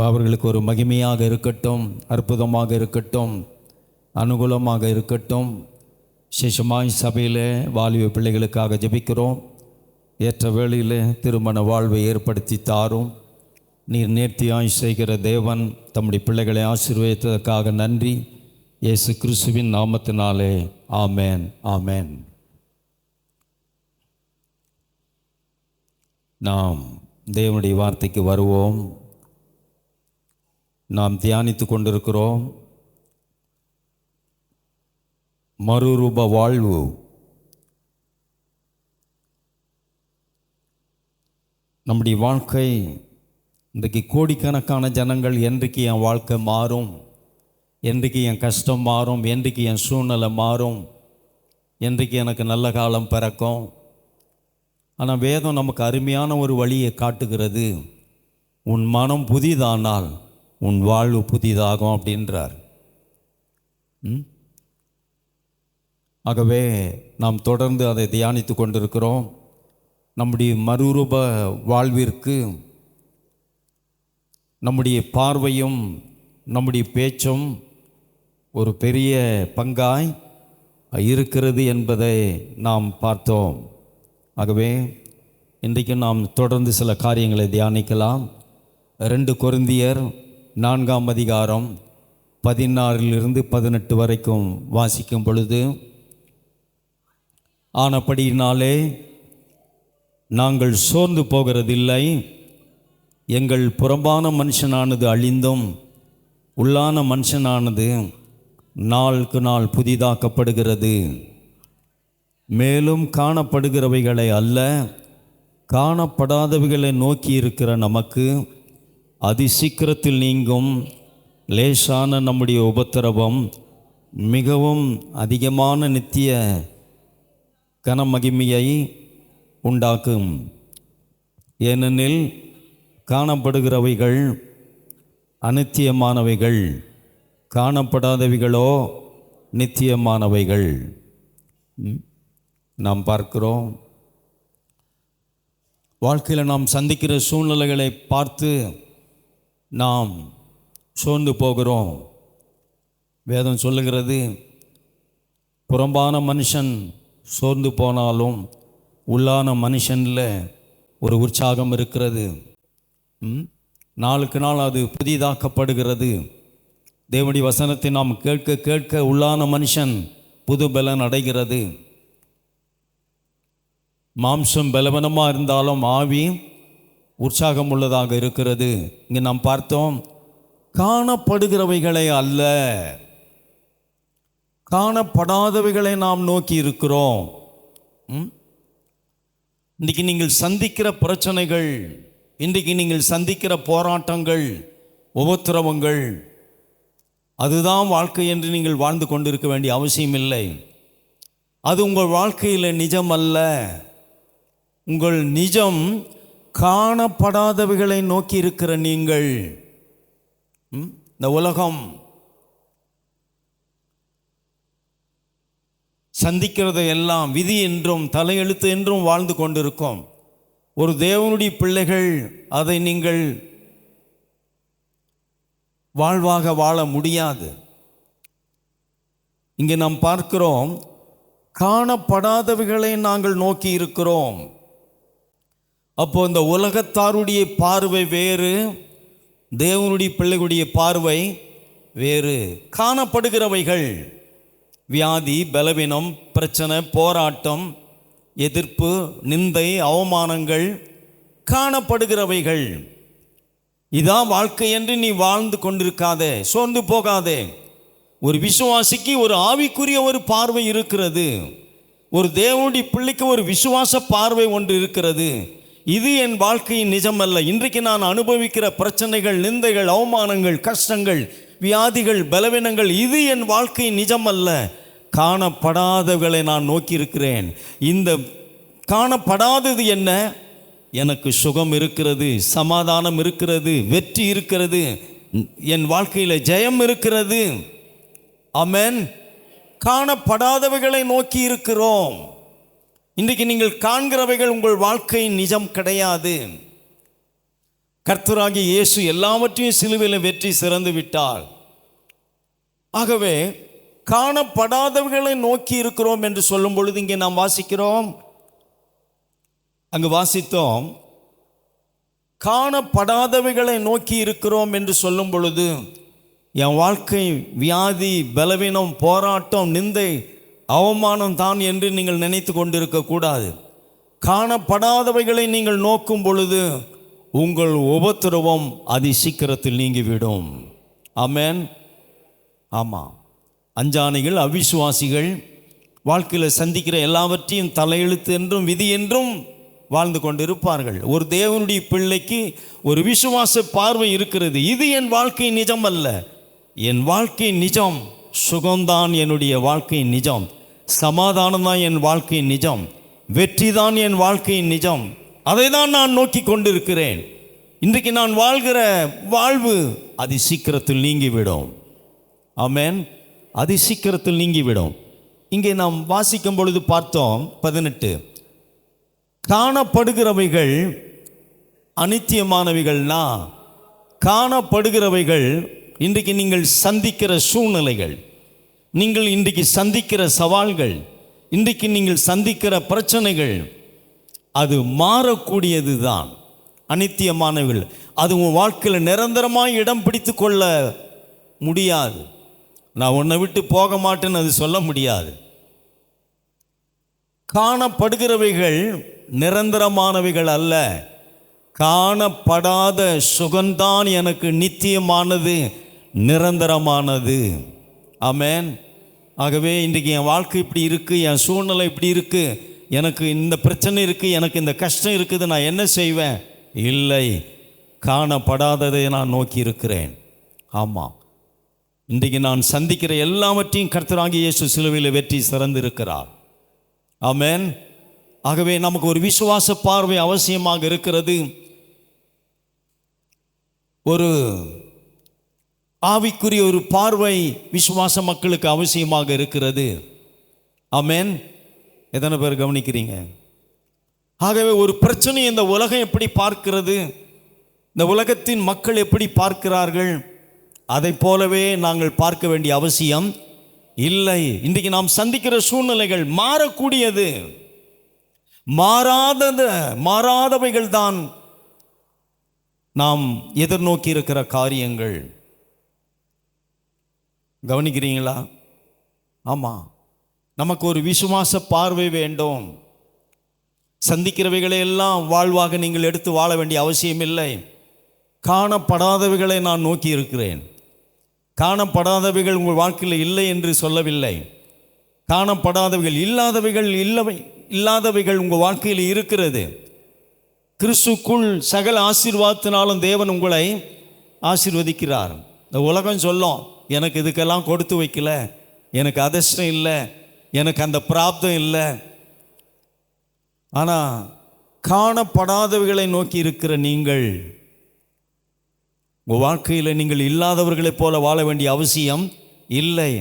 அவர்களுக்கு ஒரு மகிமையாக இருக்கட்டும், அற்புதமாக இருக்கட்டும், அனுகூலமாக இருக்கட்டும். விசேஷமாய் சபையிலே வாலிப பிள்ளைகளுக்காக ஜெபிக்கிறோம். ஏற்ற வேளையிலே திருமண வாழ்வை ஏற்படுத்தி தாரும். நீர் நேர்த்தியாய் செய்கிற தேவன். தம்முடைய பிள்ளைகளை ஆசீர்வதித்ததற்காக நன்றி. இயேசு கிறிஸ்துவின் நாமத்தினாலே ஆமேன், ஆமேன். நாம் தேவனுடைய வார்த்தைக்கு வருவோம். நாம் தியானித்து கொண்டிருக்கிறோம் மறுரூப வாழ்வு. நம்முடைய வாழ்க்கை இன்றைக்கு கோடிக்கணக்கான ஜனங்கள் என்றைக்கு என் வாழ்க்கை மாறும், என்றைக்கு என் கஷ்டம் மாறும், என்றைக்கு என் சூழ்நிலை மாறும், என்றைக்கு எனக்கு நல்ல காலம் பிறக்கும். ஆனால் வேதம் நமக்கு அருமையான ஒரு வழியை காட்டுகிறது. உன் மனம் புதிதானால் உன் வாழ்வு புதிதாகும் அப்படின்றார். ஆகவே நாம் தொடர்ந்து அதை தியானித்து கொண்டிருக்கிறோம். நம்முடைய மறுரூப வாழ்விற்கு நம்முடைய பார்வையும் நம்முடைய பேச்சும் ஒரு பெரிய பங்காய் இருக்கிறது என்பதை நாம் பார்த்தோம். ஆகவே இன்றைக்கு நாம் தொடர்ந்து சில காரியங்களை தியானிக்கலாம். 2 கொரிந்தியர் 4ஆம் அதிகாரம் 16 to 18 வரைக்கும் வாசிக்கும் பொழுது, ஆனபடியினாலே நாங்கள் சோர்ந்து போகிறதில்லை. எங்கள் புறம்பான மனுஷனானது அழிந்தும் உள்ளான மனுஷனானது நாளுக்கு நாள் புதிதாக்கப்படுகிறது. மேலும் காணப்படுகிறவைகளை அல்ல, காணப்படாதவைகளை நோக்கி இருக்கிற நமக்கு அதிசீக்கிரத்தில் நீங்கும் லேசான நம்முடைய உபத்திரவம் மிகவும் அதிகமான நித்திய கனமகிமையை உண்டாக்கும். ஏனெனில் காணப்படுகிறவைகள் அநித்தியமானவைகள், காணப்படாதவைகளோ நித்தியமானவைகள். நாம் பார்க்கிறோம், வாழ்க்கையில் நாம் சந்திக்கிற சூழ்நிலைகளை பார்த்து நாம் சோர்ந்து போகிறோம். வேதம் சொல்லுகிறது, புறம்பான மனுஷன் சோர்ந்து போனாலும் உள்ளான மனுஷனில் ஒரு உற்சாகம் இருக்கிறது. நாளுக்கு நாள் அது புதிதாக்கப்படுகிறது. தேவனுடைய வசனத்தை நாம் கேட்க கேட்க உள்ளான மனுஷன் புது பலன் அடைகிறது. மாம்சம் பலவனமாக இருந்தாலும் ஆவி உற்சாகம் உள்ளதாக இருக்கிறது. இங்கே நாம் பார்த்தோம், காணப்படுகிறவைகளை அல்ல, காணப்படாதவைகளை நாம் நோக்கி இருக்கிறோம். இன்றைக்கு நீங்கள் சந்திக்கிற பிரச்சனைகள், இன்றைக்கு நீங்கள் சந்திக்கிற போராட்டங்கள், உபத்திரவங்கள், அதுதான் வாழ்க்கை என்று நீங்கள் வாழ்ந்து கொண்டிருக்க வேண்டிய அவசியம் இல்லை. அது உங்கள் வாழ்க்கையில் நிஜம் அல்ல. உங்கள் நிஜம் காணப்படாதவைகளை நோக்கி இருக்கிற நீங்கள். இந்த உலகம் சந்திக்கிறதை எல்லாம் விதி என்றும் தலையெழுத்து என்றும் வாழ்ந்து கொண்டிருக்கோம். ஒரு தேவனுடைய பிள்ளைகள் அதை நீங்கள் வாழ்வாக வாழ முடியாது. இங்கே நாம் பார்க்கிறோம், காணப்படாதவைகளை நாங்கள் நோக்கி இருக்கிறோம். அப்போ இந்த உலகத்தாருடைய பார்வை வேறு, தேவனுடைய பிள்ளைகளுடைய பார்வை வேறு. காணப்படுகிறவைகள் வியாதி, பலவீனம், பிரச்சனை, போராட்டம், எதிர்ப்பு, நிந்தை, அவமானங்கள் காணப்படுகிறவைகள். இதான் வாழ்க்கை என்று நீ வாழ்ந்து கொண்டிருக்காதே, சோர்ந்து போகாதே. ஒரு விசுவாசிக்கு ஒரு ஆவிக்குரிய ஒரு பார்வை இருக்கிறது. ஒரு தேவனுடைய பிள்ளைக்கு ஒரு விசுவாச பார்வை ஒன்று இருக்கிறது. இது என் வாழ்க்கையின் நிஜமல்ல. இன்றைக்கு நான் அனுபவிக்கிற பிரச்சனைகள், நிந்தைகள், அவமானங்கள், கஷ்டங்கள், வியாதிகள், பலவீனங்கள், இது என் வாழ்க்கையின் நிஜமல்ல. காணப்படாதவர்களை நான் நோக்கி இருக்கிறேன். இந்த காணப்படாதது என்ன? எனக்கு சுகம் இருக்கிறது, சமாதானம் இருக்கிறது, வெற்றி இருக்கிறது, என் வாழ்க்கையில் ஜெயம் இருக்கிறது. ஆமென். காணப்படாதவைகளை நோக்கி இருக்கிறோம். இன்றைக்கு நீங்கள் காண்கிறவைகள் உங்கள் வாழ்க்கையின் நிஜம் கிடையாது. கர்த்தராகிய இயேசு எல்லாவற்றையும் சிலுவையில் வெற்றி சிறந்து விட்டார். ஆகவே காணப்படாதவைகளை நோக்கி இருக்கிறோம் என்று சொல்லும் பொழுது இங்கே நாம் வாசிக்கிறோம், அங்கு வாசித்தோம், காணப்படாதவைகளை நோக்கி இருக்கிறோம் என்று சொல்லும் பொழுது என் வாழ்க்கை வியாதி, பலவீனம், போராட்டம், நிந்தை, அவமானம் தான் என்று நீங்கள் நினைத்து கொண்டிருக்கக்கூடாது. காணப்படாதவைகளை நீங்கள் நோக்கும் பொழுது உங்கள் உபத்திரவம் அதி சீக்கிரத்தில் நீங்கிவிடும். ஆமென். ஆமாம், அஞ்ஞானிகள், அவிசுவாசிகள் வாழ்க்கையில் சந்திக்கிற எல்லாவற்றையும் தலையெழுத்து என்றும் விதி என்றும் வாழ்ந்து கொண்டிருப்பார்கள். ஒரு தேவனுடைய பிள்ளைக்கு ஒரு விசுவாச பார்வை இருக்கிறது. இது என் வாழ்க்கை நிஜம் அல்ல, என் வாழ்க்கை நிஜம், சுகம்தான் என்னுடைய வாழ்க்கை நிஜம், சமாதானம் தான் என் வாழ்க்கை நிஜம், வெற்றி தான் என் வாழ்க்கை நிஜம், அதை தான் நான் நோக்கி கொண்டிருக்கிறேன். இன்றைக்கு நான் வாழ்கிற வாழ்வு அதி சீக்கிரத்தில் நீங்கிவிடும். ஆமென். அதி சீக்கிரத்தில் நீங்கிவிடும். இங்கே நாம் வாசிக்கும் பொழுது பார்த்தோம் 18, காணப்படுகிறவைகள் அனித்தியமானவைகள்னா, காணப்படுகிறவைகள் இன்றைக்கு நீங்கள் சந்திக்கிற சூழ்நிலைகள், நீங்கள் இன்றைக்கு சந்திக்கிற சவால்கள், இன்றைக்கு நீங்கள் சந்திக்கிற பிரச்சனைகள், அது மாறக்கூடியது தான். அனித்தியமானவைகள். அது உன் வாழ்க்கையில் நிரந்தரமாக இடம் பிடித்து கொள்ள முடியாது. நான் உன்னை விட்டு போக மாட்டேன்னு அது சொல்ல முடியாது. காணப்படுகிறவைகள் நிரந்தரமானவைகள் அல்ல. காணப்படாத சுகம்தான் எனக்கு நித்தியமானது, நிரந்தரமானது. ஆமென். ஆகவே இன்றைக்கு என் வாழ்க்கை இப்படி இருக்குது, என் சூழ்நிலை இப்படி இருக்குது, எனக்கு இந்த பிரச்சனை இருக்குது, எனக்கு இந்த கஷ்டம் இருக்குது, நான் என்ன செய்வேன்? இல்லை, காணப்படாததை நான் நோக்கி இருக்கிறேன். ஆமாம், இன்றைக்கு நான் சந்திக்கிற எல்லாவற்றையும் கர்த்தராகிய இயேசு சிலுவையில் வெற்றி சிறந்திருக்கிறார். ஆமென். ஆகவே நமக்கு ஒரு விசுவாச பார்வை அவசியமாக இருக்கிறது. ஒரு ஆவிக்குரிய ஒரு பார்வை விசுவாச மக்களுக்கு அவசியமாக இருக்கிறது. ஆமென். எத்தனை பேர் கவனிக்கிறீங்க? ஆகவே ஒரு பிரச்சனை இந்த உலகம் எப்படி பார்க்கிறது, இந்த உலகத்தின் மக்கள் எப்படி பார்க்கிறார்கள், அதை போலவே நாங்கள் பார்க்க வேண்டிய அவசியம் இல்லை. இன்றைக்கு நாம் சந்திக்கிற சூழ்நிலைகள் மாறக்கூடியது, மாறாதவைகள் தான் நாம் எதிர்நோக்கி இருக்கிற காரியங்கள். கவனிக்கிறீங்களா? ஆமாம், நமக்கு ஒரு விசுவாச பார்வை வேண்டும். சந்திக்கிறவைகளை எல்லாம் வாழ்வாக நீங்கள் எடுத்து வாழ வேண்டிய அவசியம் இல்லை. காணப்படாதவைகளை நான் நோக்கி இருக்கிறேன். காணப்படாதவைகள் உங்கள் வாழ்க்கையில் இல்லை என்று சொல்லவில்லை. காணப்படாதவைகள், இல்லாதவைகள் உங்கள் வாழ்க்கையில் இருக்கிறது. கிறிஸ்துக்குள் சகல ஆசீர்வாதத்தினாலும் தேவன் உங்களை ஆசீர்வதிக்கிறார். இந்த உலகம் சொல்லும், எனக்கு இதுக்கெல்லாம் கொடுத்து வைக்கல, எனக்கு அதிர்ஷ்டம் இல்லை, எனக்கு அந்த பிராப்தம் இல்லை. ஆனால் காணப்படாதவைகளை நோக்கி இருக்கிற நீங்கள் உங்கள் வாழ்க்கையில் நீங்கள் இல்லாதவர்களைப் போல வாழ வேண்டிய அவசியம் இல்லை.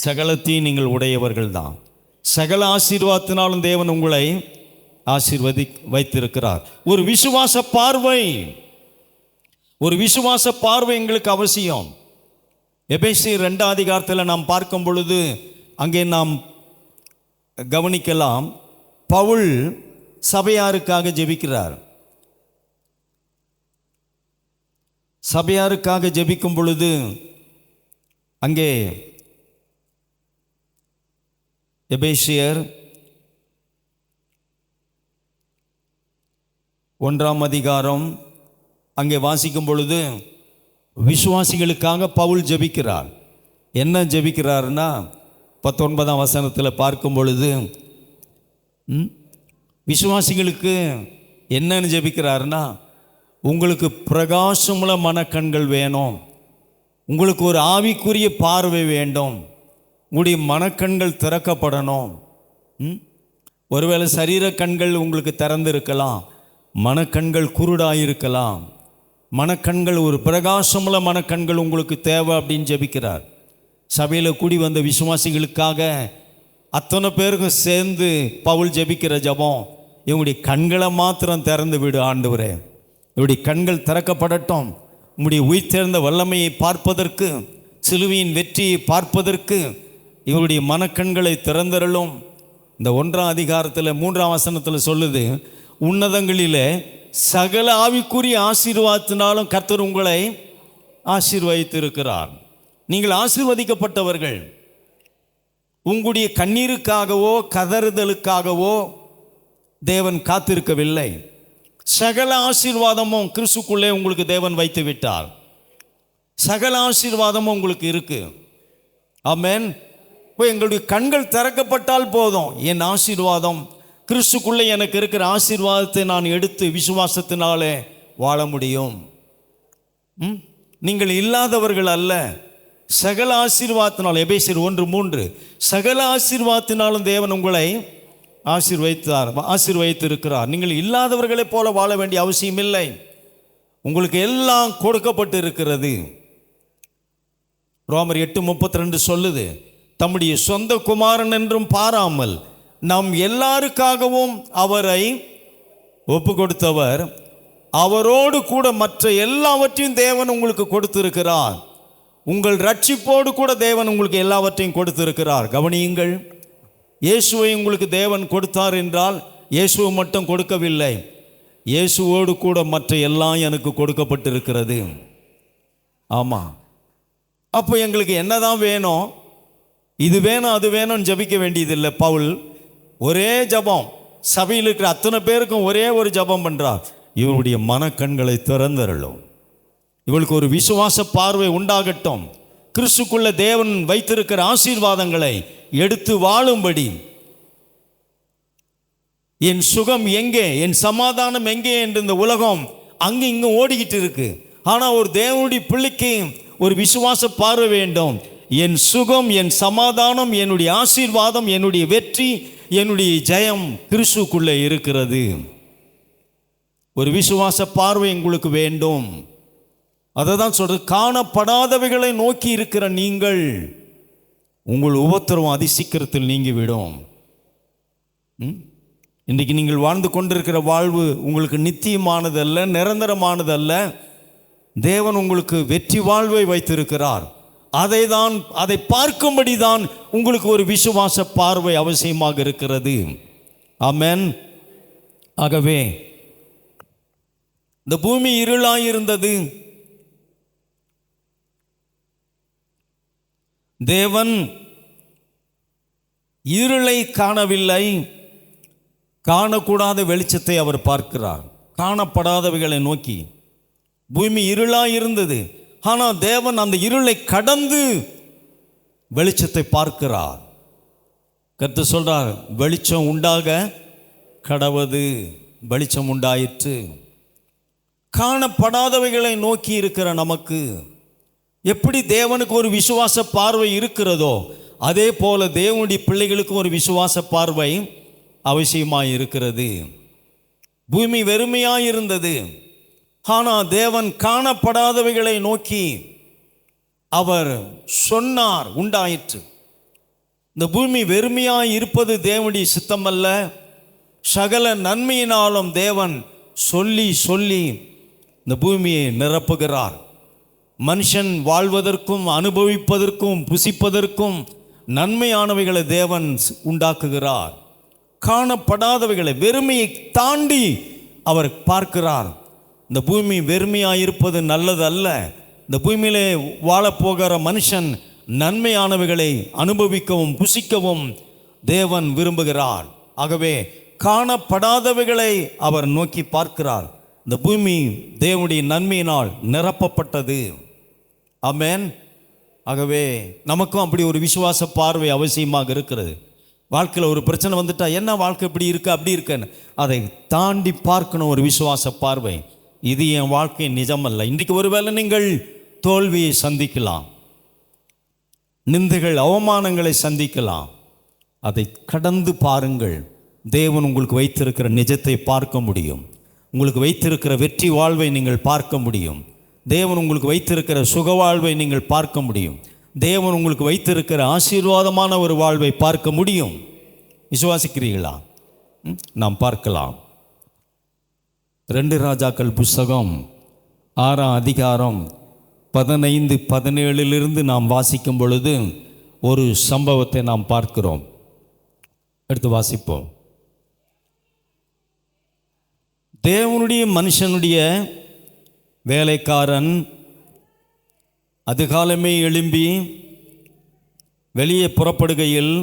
சகலத்தையும் நீங்கள் உடையவர்கள் தான். சகல ஆசீர்வாதத்தினாலும் தேவன் உங்களை வைத்திருக்கிறார். ஒரு விசுவாச பார்வை, ஒரு விசுவாச பார்வை எங்களுக்கு அவசியம். எபேசியர் 2 அதிகாரத்தில் நாம் பார்க்கும் பொழுது அங்கே நாம் கவனிக்கலாம், பவுல் சபையாருக்காக ஜெபிக்கிறார். சபையாருக்காக ஜெபிக்கும் பொழுது அங்கே எபேசியர் 1 அதிகாரம் அங்கே வாசிக்கும் பொழுது விசுவாசிகளுக்காக பவுல் ஜெபிக்கிறார். என்ன ஜெபிக்கிறார்னா 19ஆம் வசனத்தில் பார்க்கும் பொழுது விசுவாசிகளுக்கு என்னன்னு ஜெபிக்கிறாருன்னா, உங்களுக்கு பிரகாசமுள்ள மனக்கண்கள் வேணும், உங்களுக்கு ஒரு ஆவிக்குரிய பார்வை வேண்டும், உங்களுடைய மனக்கண்கள் திறக்கப்படணும். ஒருவேளை சரீர கண்கள் உங்களுக்கு திறந்திருக்கலாம், மனக்கண்கள் குருடாயிருக்கலாம். மனக்கண்கள், ஒரு பிரகாசமுள்ள மனக்கண்கள் உங்களுக்கு தேவை அப்படின்னு ஜெபிக்கிறார். சபையில் கூடி வந்த விசுவாசிகளுக்காக அத்தனை பேருக்கும் சேர்ந்து பவுல் ஜெபிக்கிற ஜெபம், இவங்களுடைய கண்களை மாத்திரம் திறந்து விடு ஆண்டவரே, இவருடைய கண்கள் திறக்கப்படட்டும், உம்முடைய உயிர்த்தெழுந்த வல்லமையை பார்ப்பதற்கு, சிலுவையின் வெற்றியை பார்ப்பதற்கு இவருடைய மனக்கண்களை திறந்தருளும். இந்த 1ஆம் அதிகாரத்தில் 3ஆம் வசனத்தில் சொல்லுது, உன்னதங்களிலே சகல ஆவிக்குரிய ஆசீர்வாதத்தினாலும் கர்த்தர் உங்களை ஆசீர்வதித்திருக்கிறார். நீங்கள் ஆசீர்வதிக்கப்பட்டவர்கள். உங்களுடைய கண்ணீருக்காகவோ கதறுதலுக்காகவோ தேவன் காத்திருக்கவில்லை. சகல ஆசீர்வாதமும் கிறிஸ்துக்குள்ளே உங்களுக்கு தேவன் வைத்து விட்டார். சகல ஆசீர்வாதமும் உங்களுக்கு இருக்கு. ஆமென். இப்போ எங்களுடைய கண்கள் திறக்கப்பட்டால் போதும், என் ஆசீர்வாதம் கிறிஸ்துக்குள்ளே எனக்கு இருக்கிற ஆசீர்வாதத்தை நான் எடுத்து விசுவாசத்தினாலே வாழ முடியும். நீங்கள் இல்லாதவர்கள் அல்ல, சகல ஆசீர்வாதத்தினால். எபேசியர் 1:3, சகல ஆசீர்வாதத்தினாலும் தேவன் உங்களை ஆசீர்வதித்திருக்கிறார். நீங்கள் இல்லாதவர்களைப் போல வாழ வேண்டிய அவசியம் இல்லை. உங்களுக்கு எல்லாம் கொடுக்கப்பட்டு இருக்கிறது. ரோமர் 8:32 சொல்லுது, தம்முடைய சொந்த குமாரன் என்றும் பாராமல் நம் எல்லாருக்காகவும் அவரை ஒப்பு கொடுத்தவர், அவரோடு கூட மற்ற எல்லாவற்றையும் தேவன் உங்களுக்கு கொடுத்திருக்கிறார். உங்கள் ரட்சிப்போடு கூட தேவன் உங்களுக்கு எல்லாவற்றையும் கொடுத்திருக்கிறார். கவனியுங்கள், இயேசுவை உங்களுக்கு தேவன் கொடுத்தார் என்றால் இயேசுவை மட்டும் கொடுக்கவில்லை, இயேசுவோடு கூட மற்ற எல்லாம் எனக்கு கொடுக்கப்பட்டிருக்கிறது. ஆமாம். அப்போ எங்களுக்கு என்னதான் வேணும், இது வேணும் அது வேணும்னு ஜபிக்க வேண்டியதில்லை. பவுல் ஒரே ஜபம், சபையில் இருக்கிற அத்தனை பேருக்கும் ஒரே ஒரு ஜபம் பண்ணுறார், இவருடைய மனக்கண்களை திறந்தருளும், இவளுக்கு ஒரு விசுவாச பார்வை உண்டாகட்டும், கிறிஸ்துக்குள்ள தேவன் வைத்திருக்கிற ஆசீர்வாதங்களை எடுத்து வாழும்படி. என் சுகம் எங்கே, என் சமாதானம் எங்கே என்று இந்த உலகம் அங்கே இங்கே ஓடிக்கிட்டு இருக்கு. ஆனால் ஒரு தேவனுடைய பிள்ளைக்கு ஒரு விசுவாச பார்வை வேண்டும். என் சுகம், என் சமாதானம், என்னுடைய ஆசீர்வாதம், என்னுடைய வெற்றி, என்னுடைய ஜெயம் கிறிஸ்துக்குள்ளே இருக்கிறது. ஒரு விசுவாச பார்வை உங்களுக்கு வேண்டும். அதை தான் சொல்றது, காணப்படாதவைகளை நோக்கி இருக்கிற நீங்கள், உங்கள் உபத்திரவம் அதிசீக்கிரத்தில் நீங்கிவிடும். இன்றைக்கு நீங்கள் வாழ்ந்து கொண்டிருக்கிற வாழ்வு உங்களுக்கு நித்தியமானதல்ல, நிரந்தரமானதல்ல. தேவன் உங்களுக்கு வெற்றி வாழ்வை வைத்திருக்கிறார். அதை பார்க்கும்படி தான் உங்களுக்கு ஒரு விசுவாச பார்வை அவசியமாக இருக்கிறது. ஆமென். ஆகவே இந்த பூமி இருளாயிருந்தது, தேவன் இருளை காணவில்லை, காணக்கூடாத வெளிச்சத்தை அவர் பார்க்கிறார். காணப்படாதவைகளை நோக்கி பூமி இருளாய் இருந்தது, ஆனால் தேவன் அந்த இருளை கடந்து வெளிச்சத்தை பார்க்கிறார். கர்த்தர் சொல்றார், வெளிச்சம் உண்டாக கடவது, வெளிச்சம் உண்டாயிற்று. காணப்படாதவைகளை நோக்கி இருக்கிற நமக்கு எப்படி தேவனுக்கு ஒரு விசுவாச பார்வை இருக்கிறதோ, அதே போல தேவனுடைய பிள்ளைகளுக்கு ஒரு விசுவாச பார்வை அவசியமாய் இருக்கிறது. பூமி வெறுமையாய் இருந்தது, ஆனால் தேவன் காணப்படாதவைகளை நோக்கி அவர் சொன்னார், உண்டாயிற்று. இந்த பூமி வெறுமையாய் இருப்பது தேவனுடைய சித்தம் அல்ல, சகல நன்மையினாலும் தேவன் சொல்லி சொல்லி இந்த பூமியை நிரப்புகிறார். மனுஷன் வாழ்வதற்கும் அனுபவிப்பதற்கும் புசிப்பதற்கும் நன்மையானவைகளை தேவன் உண்டாக்குகிறார். காணப்படாதவைகளை, வெறுமையை தாண்டி அவர் பார்க்கிறார். இந்த பூமி வெறுமையாயிருப்பது நல்லது அல்ல. இந்த பூமியிலே வாழப்போகிற மனுஷன் நன்மையானவைகளை அனுபவிக்கவும் புசிக்கவும் தேவன் விரும்புகிறார். ஆகவே காணப்படாதவைகளை அவர் நோக்கி பார்க்கிறார். இந்த பூமி தேவனுடைய நன்மையினால் நிரப்பப்பட்டது. ஆமென். ஆகவே நமக்கும் அப்படி ஒரு விசுவாச பார்வை அவசியமாக இருக்கிறது. வாழ்க்கையில் ஒரு பிரச்சனை வந்துட்டா, என்ன வாழ்க்கை இப்படி இருக்கு அப்படி இருக்குன்னு அதை தாண்டி பார்க்கணும் ஒரு விசுவாச பார்வை. இது என் வாழ்க்கை நிஜமல்ல. இன்றைக்கு ஒருவேளை நீங்கள் தோல்வியை சந்திக்கலாம், நிந்தைகள் அவமானங்களை சந்திக்கலாம். அதை கடந்து பாருங்கள். தேவன் உங்களுக்கு வைத்திருக்கிற நிஜத்தை பார்க்க முடியும். உங்களுக்கு வைத்திருக்கிற வெற்றி வாழ்வை நீங்கள் பார்க்க முடியும். தேவன் உங்களுக்கு வைத்திருக்கிற சுக வாழ்வை நீங்கள் பார்க்க முடியும். தேவன் உங்களுக்கு வைத்திருக்கிற ஆசீர்வாதமான ஒரு வாழ்வை பார்க்க முடியும். விசுவாசிக்கிறீர்களா? நாம் பார்க்கலாம். 2 ராஜாக்கள் புஸ்தகம் 6ஆம் அதிகாரம் 15-17 நாம் வாசிக்கும் பொழுது ஒரு சம்பவத்தை நாம் பார்க்கிறோம். எடுத்து வாசிப்போம். தேவனுடைய மனுஷனுடைய வேலைக்காரன் அதிகாலமே எழும்பி வெளியே புறப்படுகையில்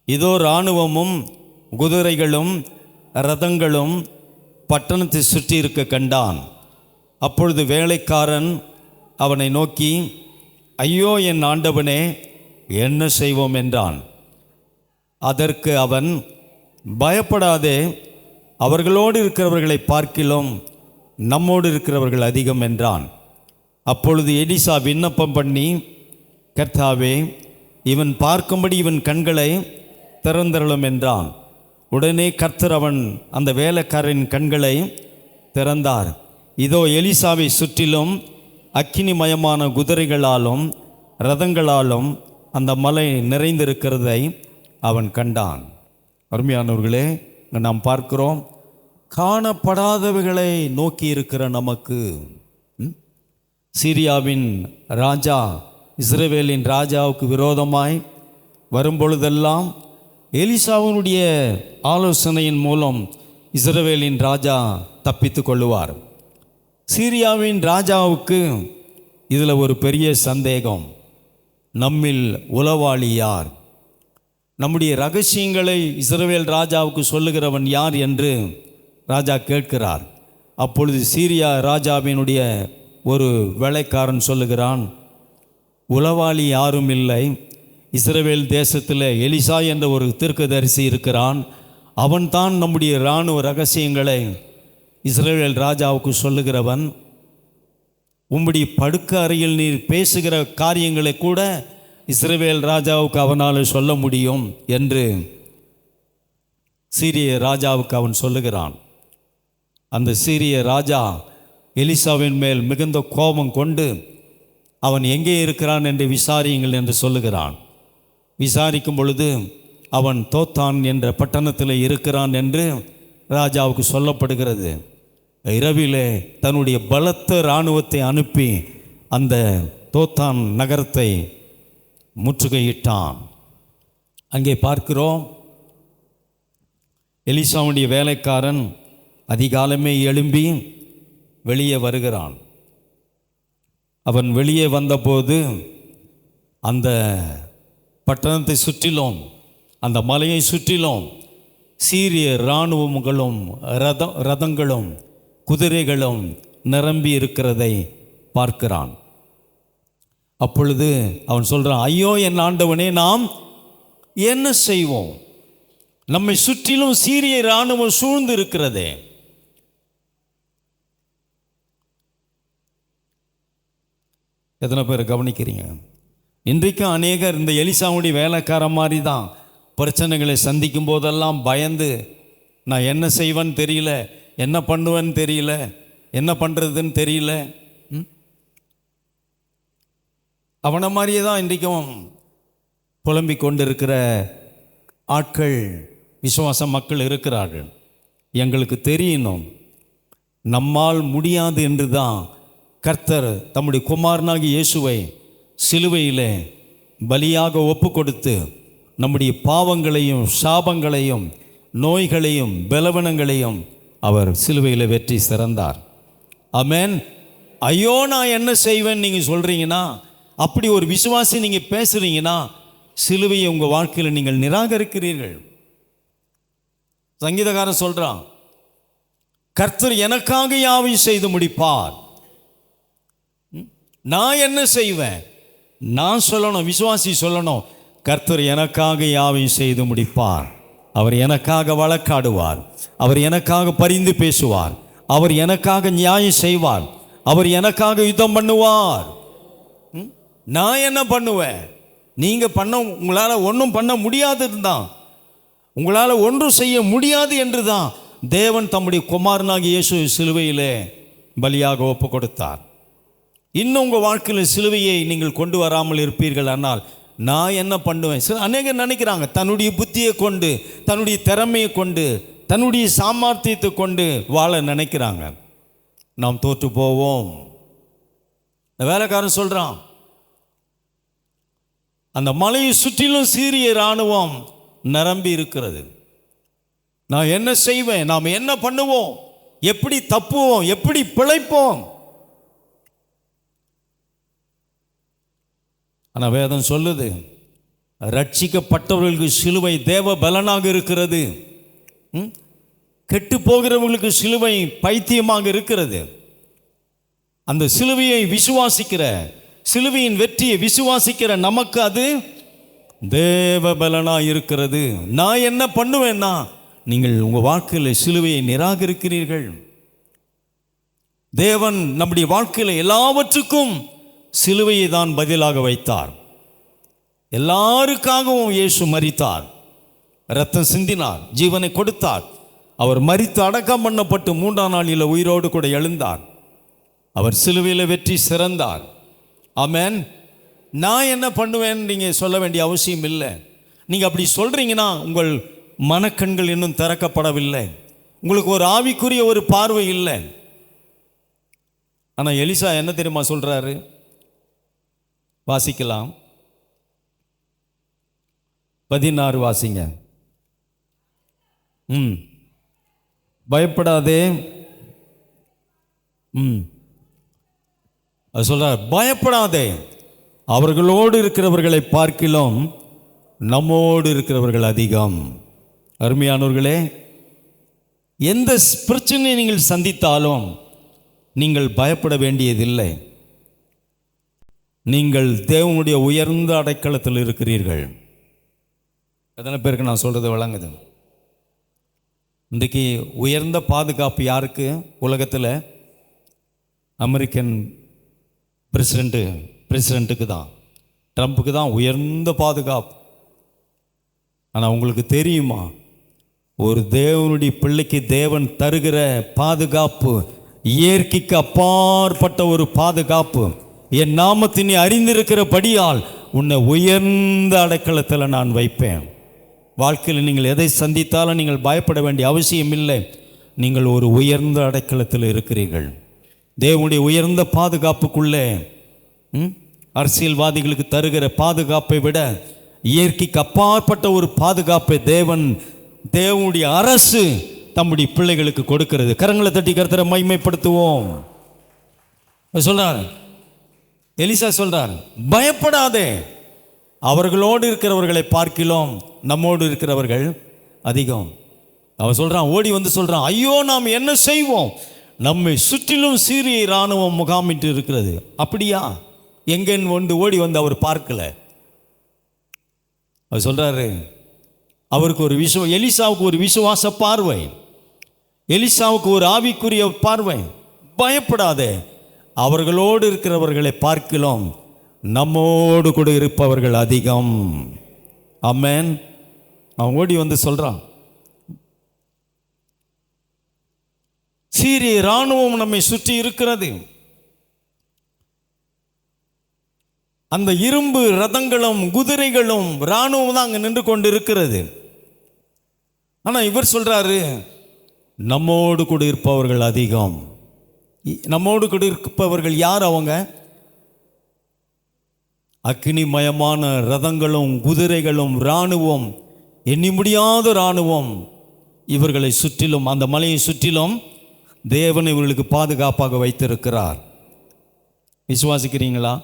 இதோ இராணுவமும் குதிரைகளும் இரதங்களும் பட்டணத்தை சுற்றி இருக்க கண்டான். அப்பொழுது வேலைக்காரன் அவனை நோக்கி, ஐயோ என் ஆண்டவனே, என்ன செய்வோம் என்றான். அதற்கு அவன், பயப்படாதே, அவர்களோடு இருக்கிறவர்களை பார்க்கிலும் நம்மோடு இருக்கிறவர்கள் அதிகம் என்றான். அப்பொழுது எலிசா விண்ணப்பம் பண்ணி, கர்த்தாவே, இவன் பார்க்கும்படி இவன் கண்களை திறந்தருளும் என்றான். உடனே கர்த்தர் அந்த வேலைக்காரரின் கண்களை திறந்தார். இதோ எலிசாவை சுற்றிலும் அக்கினிமயமான குதிரைகளாலும் இரதங்களாலும் அந்த மலை நிறைந்திருக்கிறதை அவன் கண்டான். அருமையானவர்களே, நாம் பார்க்கிறோம், காணப்படாதவைகளை நோக்கி இருக்கிற நமக்கு சீரியாவின் ராஜா இஸ்ரவேலின் ராஜாவுக்கு விரோதமாய் வரும்பொழுதெல்லாம் எலிசாவினுடைய ஆலோசனையின் மூலம் இஸ்ரவேலின் ராஜா தப்பித்து கொள்ளுவார். சீரியாவின் ராஜாவுக்கு இதில் ஒரு பெரிய சந்தேகம், நம்மில் உளவாளி யார்? நம்முடைய ரகசியங்களை இஸ்ரவேல் ராஜாவுக்கு சொல்லுகிறவன் யார் என்று ராஜா கேட்கிறார். அப்பொழுது சீரியா ராஜாவினுடைய ஒரு வேலைக்காரன் சொல்லுகிறான், உளவாளி யாரும் இல்லை. இஸ்ரவேல் தேசத்தில் எலிசா என்ற ஒரு தீர்க்கதரிசி இருக்கிறான். அவன்தான் நம்முடைய இராணுவ ரகசியங்களை இஸ்ரவேல் ராஜாவுக்கு சொல்லுகிறவன். உம்முடைய படுக்க அறையில் நீர் பேசுகிற காரியங்களை கூட இஸ்ரவேல் ராஜாவுக்கு அவனால் சொல்ல முடியும் என்று சீரிய ராஜாவுக்கு அவன் சொல்லுகிறான். அந்த சீரிய ராஜா எலிசாவின் மேல் மிகுந்த கோபம் கொண்டு, அவன் எங்கே இருக்கிறான் என்று விசாரியுங்கள் என்று சொல்லுகிறான். விசாரிக்கும் பொழுது அவன் தோத்தான் என்ற பட்டணத்தில் இருக்கிறான் என்று ராஜாவுக்கு சொல்லப்படுகிறது. இரவிலே தன்னுடைய பலத்த இராணுவத்தை அனுப்பி அந்த தோத்தான் நகரத்தை முற்றுகையிட்டான். அங்கே பார்க்கிறோம், எலிசாவுடைய வேலைக்காரன் அதிகாலமே எழும்பி வெளியே வருகிறான். அவன் வெளியே வந்தபோது அந்த பட்டணத்தை சுற்றிலும் அந்த மலையை சுற்றிலும் சீரிய இராணுவங்களும் ரதங்களும் குதிரைகளும் நிரம்பி இருக்கிறதை பார்க்கிறான். அப்பொழுது அவன் சொல்கிறான், ஐயோ என் ஆண்டவனே, நாம் என்ன செய்வோம்? நம்மை சுற்றிலும் சீரிய இராணுவம் சூழ்ந்து இருக்கிறதே. எத்தனை பேர் கவனிக்கிறீங்க? இன்றைக்கும் அநேகர் இந்த எலிசாவுடைய வேலைக்கார மாதிரி தான் பிரச்சனைகளை சந்திக்கும் போதெல்லாம் பயந்து, நான் என்ன செய்வேன்னு தெரியல, என்ன பண்ணுவேன்னு தெரியல, என்ன பண்ணுறதுன்னு தெரியல. அவனை மாதிரியே தான் இன்றைக்கும் புலம்பிக் கொண்டிருக்கிற ஆட்கள் விசுவாச மக்கள் இருக்கிறார்கள். எங்களுக்கு தெரியணும், நம்மால் முடியாது என்று தான் கர்த்தர் தம்முடைய குமாரனாகிய இயேசுவை சிலுவையிலே பலியாக ஒப்பு கொடுத்து நம்முடைய பாவங்களையும் சாபங்களையும் நோய்களையும் பலவீனங்களையும் அவர் சிலுவையில் வெற்றி சிறந்தார். ஆமென். ஐயோ நான் என்ன செய்வேன் நீங்கள் சொல்கிறீங்கன்னா, அப்படி ஒரு விசுவாசி நீங்கள் பேசுகிறீங்கன்னா சிலுவையை உங்கள் வாழ்க்கையில் நீங்கள் நிராகரிக்கிறீர்கள். சங்கீதக்காரன் சொல்கிறான், கர்த்தர் எனக்காக யாவையும் செய்து முடிப்பார். நான் என்ன செய்வேன்? நான் சொல்லணும், விசுவாசி சொல்லணும், கர்த்தர் எனக்காக யாவையும் செய்து முடிப்பார். அவர் எனக்காக வழக்காடுவார், அவர் எனக்காக பரிந்து பேசுவார், அவர் எனக்காக நியாயம் செய்வார், அவர் எனக்காக யுத்தம் பண்ணுவார். நான் என்ன பண்ணுவேன்? நீங்கள் உங்களால் ஒன்றும் பண்ண முடியாது தான், உங்களால் ஒன்றும் செய்ய முடியாது என்று தான் தேவன் தம்முடைய குமாரனாகிய இயேசு சிலுவையிலே பலியாக ஒப்பு கொடுத்தார். இன்னும் உங்கள் வாழ்க்கையில் சிலுவையை நீங்கள் கொண்டு வராமல் இருப்பீர்கள். ஆனால் நான் என்ன பண்ணுவேன்? அநேகர் நினைக்கிறாங்க, தன்னுடைய புத்தியை கொண்டு, தன்னுடைய திறமையை கொண்டு, தன்னுடைய சாமர்த்தியத்தை கொண்டு வாழ நினைக்கிறாங்க. நாம் தோற்று போவோம். வேலைக்காரன் சொல்கிறான், அந்த மலையை சுற்றிலும் சீரிய இராணுவம் நிரம்பி இருக்கிறது. நான் என்ன செய்வேன்? நாம் என்ன பண்ணுவோம்? எப்படி தப்புவோம்? எப்படி பிழைப்போம்? ஆனால் வேதம் சொல்லுது, ரட்சிக்கப்பட்டவர்களுக்கு சிலுவை தேவ பலனாக இருக்கிறது, கெட்டு போகிறவர்களுக்கு சிலுவை பைத்தியமாக இருக்கிறது. அந்த சிலுவையை விசுவாசிக்கிற, சிலுவையின் வெற்றியை விசுவாசிக்கிற நமக்கு அது தேவ பலனாக இருக்கிறது. நான் என்ன பண்ணுவேன்னா, நீங்கள் உங்கள் வாழ்க்கையில் சிலுவையை நிராகரிக்கிறீர்கள். தேவன் நம்முடைய வாழ்க்கையில் எல்லாவற்றுக்கும் சிலுவையை தான் பதிலாக வைத்தார். எல்லாருக்காகவும் இயேசு மரித்தார், இரத்தம் சிந்தினார், ஜீவனை கொடுத்தார். அவர் மரித்து அடக்கம் பண்ணப்பட்டு 3ஆம் நாளில் உயிரோடு கூட எழுந்தார். அவர் சிலுவையில் வெற்றி சிறந்தார். ஆமென். நான் என்ன பண்ணுவேன்னு நீங்கள் சொல்ல வேண்டிய அவசியம் இல்லை. நீங்கள் அப்படி சொல்கிறீங்கன்னா உங்கள் மனக்கண்கள் இன்னும் திறக்கப்படவில்லை, உங்களுக்கு ஒரு ஆவிக்குரிய ஒரு பார்வை இல்லை. ஆனால் எலிசா என்ன தெரியுமா சொல்கிறாரு? வாசிக்கலாம், 16 வாசிங்க. பயப்படாதே. அது சொல்றார், பயப்படாதே, அவர்களோடு இருக்கிறவர்களை பார்க்கிலும் நம்மோடு இருக்கிறவர்கள் அதிகம். அருமையானவர்களே, எந்த பிரச்சனையை நீங்கள் சந்தித்தாலும் நீங்கள் பயப்பட வேண்டியதில்லை. நீங்கள் தேவனுடைய உயர்ந்த அடைக்கலத்தில் இருக்கிறீர்கள். எத்தனை பேருக்கு நான் சொல்கிறது விளங்குது? இன்றைக்கு உயர்ந்த பாதுகாப்பு யாருக்கு உலகத்தில்? அமெரிக்கன் பிரசிடெண்ட்டுக்கு தான், ட்ரம்ப்புக்கு தான் உயர்ந்த பாதுகாப்பு. ஆனால் உங்களுக்கு தெரியுமா, ஒரு தேவனுடைய பிள்ளைக்கு தேவன் தருகிற பாதுகாப்பு இயற்கைக்கு அப்பாற்பட்ட ஒரு பாதுகாப்பு. என் நாமத்தினை அறிந்திருக்கிறபடியால் உன்னை உயர்ந்த அடைக்கலத்தில் நான் வைப்பேன். வாழ்க்கையில் நீங்கள் எதை சந்தித்தாலும் நீங்கள் பயப்பட வேண்டிய அவசியம் இல்லை. நீங்கள் ஒரு உயர்ந்த அடைக்கலத்தில் இருக்கிறீர்கள். தேவனுடைய உயர்ந்த பாதுகாப்புக்குள்ளே அரசியல்வாதிகளுக்கு தருகிற பாதுகாப்பை விட இயற்கைக்கு அப்பாற்பட்ட ஒரு பாதுகாப்பை தேவனுடைய அரசு தம்முடைய பிள்ளைகளுக்கு கொடுக்கிறது. கரங்களை தட்டி கர்த்தரை மகிமைப்படுத்துவோம். சொல்றார், எலிசா சொல்றார், பயப்படாதே, அவர்களோடு இருக்கிறவர்களை பார்க்கிலும் நம்மோடு இருக்கிறவர்கள் அதிகம். அவன் சொல்றான், ஓடி வந்து சொல்றான், ஐயோ நாம் என்ன செய்வோம்? நம்மை சுற்றிலும் சீரிய இராணுவம் முகாமிட்டு இருக்கிறது. அப்படியா? எங்கன்னு ஒன்று ஓடி வந்து அவர் பார்க்கல. அவர் சொல்றாரு, அவருக்கு ஒரு எலிசாவுக்கு ஒரு விசுவாச பார்வை, எலிசாவுக்கு ஒரு ஆவிக்குரிய பார்வை. பயப்படாதே, அவர்களோடு இருக்கிறவர்களை பார்க்கலாம் நம்மோடு கூட இருப்பவர்கள் அதிகம். ஆமென். அவன் ஓடி வந்து சொல்றான், சீரிய இராணுவம் நம்மை சுற்றி இருக்கிறது. அந்த இரும்பு ரதங்களும் குதிரைகளும் இராணுவம் தான் அங்கே நின்று கொண்டு இருக்கிறது. ஆனால் இவர் சொல்கிறாரு, நம்மோடு கூட இருப்பவர்கள் அதிகம். நம்மோடு கூட இருப்பவர்கள் யார்? அவங்க அக்னிமயமான ரதங்களும் குதிரைகளும் இராணுவம், எண்ணி முடியாத இராணுவம் இவர்களை சுற்றிலும், அந்த மலையை சுற்றிலும் தேவன் இவர்களுக்கு பாதுகாப்பாக வைத்திருக்கிறார். விசுவாசிக்கிறீங்களா?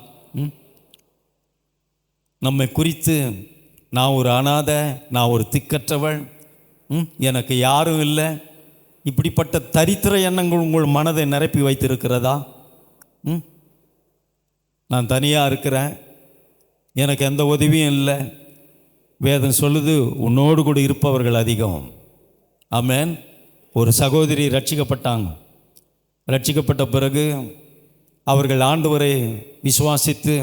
நம்மை குறித்து நான் ஒரு அனாதை, நான் ஒரு திக்கற்றவள், எனக்கு யாரும் இல்லை, இப்படிப்பட்ட தரித்திர எண்ணங்கள் உங்கள் மனதை நிரப்பி வைத்திருக்கிறதா? நான் தனியாக இருக்கிறேன், எனக்கு எந்த உதவியும் இல்லை. வேதம் சொல்லுது, உன்னோடு கூட இருப்பவர்கள் அதிகம். ஆமென். ஒரு சகோதரி ரட்சிக்கப்பட்டாங்க. ரட்சிக்கப்பட்ட பிறகு அவர்கள் ஆண்டவரை விசுவாசித்து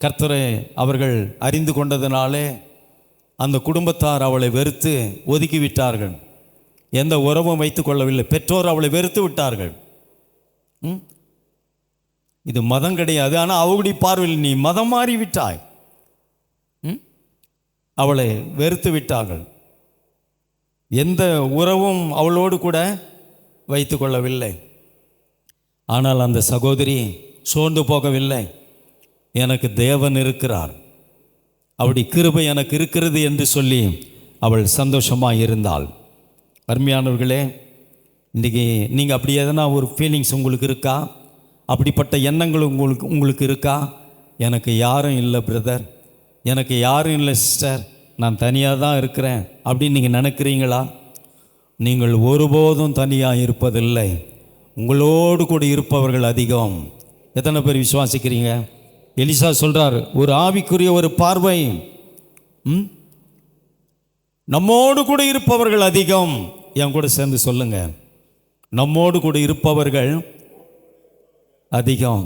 கர்த்தரை அவர்கள் அறிந்து கொண்டதினாலே அந்த குடும்பத்தார் அவளை வெறுத்து ஒதுக்கிவிட்டார்கள். எந்த உறவும் வைத்து கொள்ளவில்லை. பெற்றோர் அவளை வெறுத்து விட்டார்கள். இது மதம் கிடையாது, ஆனால் அவளுடைய பார்வையில் நீ மதம் மாறிவிட்டாய். அவளை வெறுத்து விட்டார்கள். எந்த உறவும் அவளோடு கூட வைத்து கொள்ளவில்லை. ஆனால் அந்த சகோதரி சோர்ந்து போகவில்லை. எனக்கு தேவன் இருக்கிறார், அவருடைய கிருபை எனக்கு இருக்கிறது என்று சொல்லி அவள் சந்தோஷமாக இருந்தாள். அருமையானவர்களே, இன்றைக்கி நீங்கள் அப்படி எதனா ஒரு ஃபீலிங்ஸ் உங்களுக்கு இருக்கா? அப்படிப்பட்ட எண்ணங்கள் உங்களுக்கு இருக்கா? எனக்கு யாரும் இல்லை பிரதர், எனக்கு யாரும் இல்லை சிஸ்டர், நான் தனியாக தான் இருக்கிறேன் அப்படின்னு நீங்கள் நினைக்கிறீங்களா? நீங்கள் ஒருபோதும் தனியாக இருப்பதில்லை. உங்களோடு கூட இருப்பவர்கள் அதிகம். எத்தனை பேர் விசுவாசிக்கிறீங்க? எலிசா சொல்கிறார், ஒரு ஆவிக்குரிய ஒரு பார்வை, நம்மோடு கூட இருப்பவர்கள் அதிகம். என் கூட சேர்ந்து சொல்லுங்க, நம்மோடு கூட இருப்பவர்கள் அதிகம்.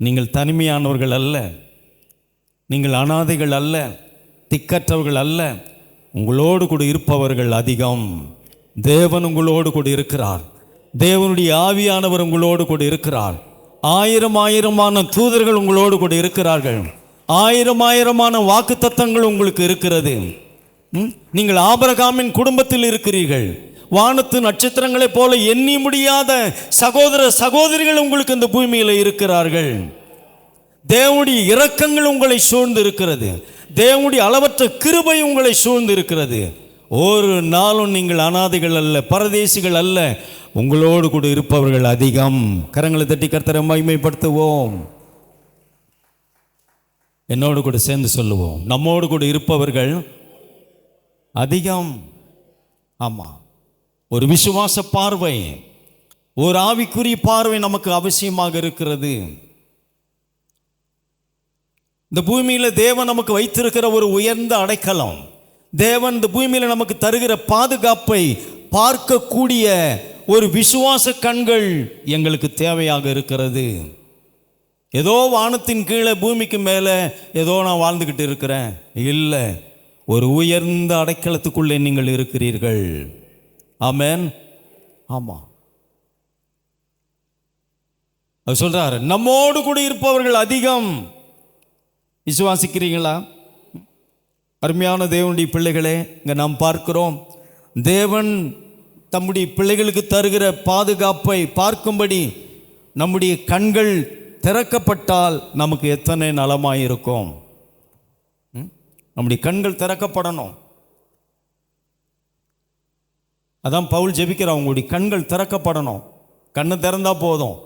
நீங்கள் தனிமையானவர்கள் அல்ல, நீங்கள் அனாதைகள் அல்ல, திக்கற்றவர்கள் அல்ல. உங்களோடு கூட இருப்பவர்கள் அதிகம். தேவன் உங்களோடு கூட இருக்கிறார். தேவனுடைய ஆவியானவர் உங்களோடு கூட இருக்கிறார். ஆயிரமான தூதர்கள் உங்களோடு கூட இருக்கிறார்கள். ஆயிரமான வாக்குத்தத்தங்கள் உங்களுக்கு இருக்கிறது. நீங்கள் ஆபிரகாமின் குடும்பத்தில் இருக்கிறீர்கள். வானத்து நட்சத்திரங்களைப் போல எண்ணி முடியாத சகோதர சகோதரிகள் உங்களுக்கு இந்த பூமியில் இருக்கிறார்கள். தேவனுடைய இரக்கங்கள் உங்களை சூழ்ந்து இருக்கிறது. தேவனுடைய அளவற்ற கிருபை உங்களை சூழ்ந்து இருக்கிறது. ஒரு நாளும் நீங்கள் அனாதைகள் அல்ல, பரதேசிகள் அல்ல. உங்களோடு கூட இருப்பவர்கள் அதிகம். கரங்களை தட்டி கர்த்தரை மகிமைப்படுத்துவோம். என்னோடு கூட சேர்ந்து சொல்லுவோம், நம்மோடு கூட இருப்பவர்கள் அதிகம். ஆமாம், ஒரு விசுவாச பார்வை, ஒரு ஆவிக்குரிய பார்வை நமக்கு அவசியமாக இருக்கிறது. இந்த பூமியில் தேவன் நமக்கு வைத்திருக்கிற ஒரு உயர்ந்த அடைக்கலம், தேவன் இந்த பூமியில் நமக்கு தருகிற பாதுகாப்பை பார்க்கக்கூடிய ஒரு விசுவாச கண்கள் எங்களுக்கு தேவையாக இருக்கிறது. ஏதோ வானத்தின் கீழே பூமிக்கு மேலே ஏதோ நான் வாழ்ந்துக்கிட்டு இருக்கிறேன் இல்லை, ஒரு உயர்ந்த அடைக்கலத்துக்குள்ளே நீங்கள் இருக்கிறீர்கள். ஆமென். ஆமாம், அவர் சொல்றார், நம்மோடு கூட இருப்பவர்கள் அதிகம். விசுவாசிக்கிறீங்களா? அருமையான தேவனுடைய பிள்ளைகளே, இங்கே நாம் பார்க்கிறோம், தேவன் தம்முடைய பிள்ளைகளுக்கு தருகிற பாதுகாப்பை பார்க்கும்படி நம்முடைய கண்கள் திறக்கப்பட்டால் நமக்கு எத்தனை நலமாயிருக்கும். நம்முடைய கண்கள் திறக்கப்படணும். அதான் பவுல் ஜெபிக்கிறான், உங்களுடைய கண்கள் திறக்கப்படணும். கண்ணு திறந்தா போதும்,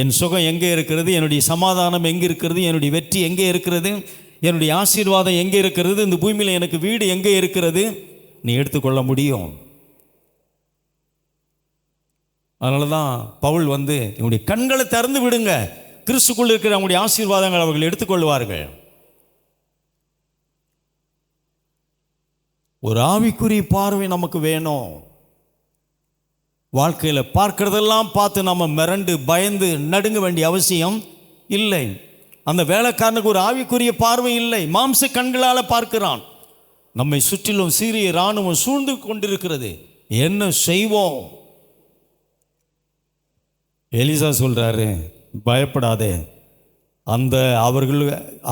என் சுகம் எங்கே இருக்கிறது, என்னுடைய சமாதானம் எங்கே இருக்கிறது, என்னுடைய வெற்றி எங்கே இருக்கிறது, என்னுடைய ஆசீர்வாதம் எங்கே இருக்கிறது, இந்த பூமியில் எனக்கு வீடு எங்கே இருக்கிறது, நீ எடுத்துக்கொள்ள முடியும். அதனால தான் பவுல் என்னுடைய கண்களை திறந்து விடுங்க, கிறிஸ்துக்குள் இருக்கிற அவங்களுடைய ஆசீர்வாதங்கள் அவர்கள் எடுத்துக்கொள்வார்கள். ஒரு ஆவிக்குரிய பார்வை நமக்கு வேணும். வாழ்க்கையில் பார்க்கிறதெல்லாம் பார்த்து நம்ம மிரண்டு பயந்து நடுங்க வேண்டிய அவசியம் இல்லை. அந்த வேலைக்காரனுக்கு ஒரு ஆவிக்குரிய பார்வை இல்லை, மாம்ச கண்களால் பார்க்கிறான். நம்மை சுற்றிலும் சீரிய இராணுவம் சூழ்ந்து கொண்டிருக்கிறது, என்ன செய்வோம்? எலிசா சொல்றாரு, பயப்படாதே, அந்த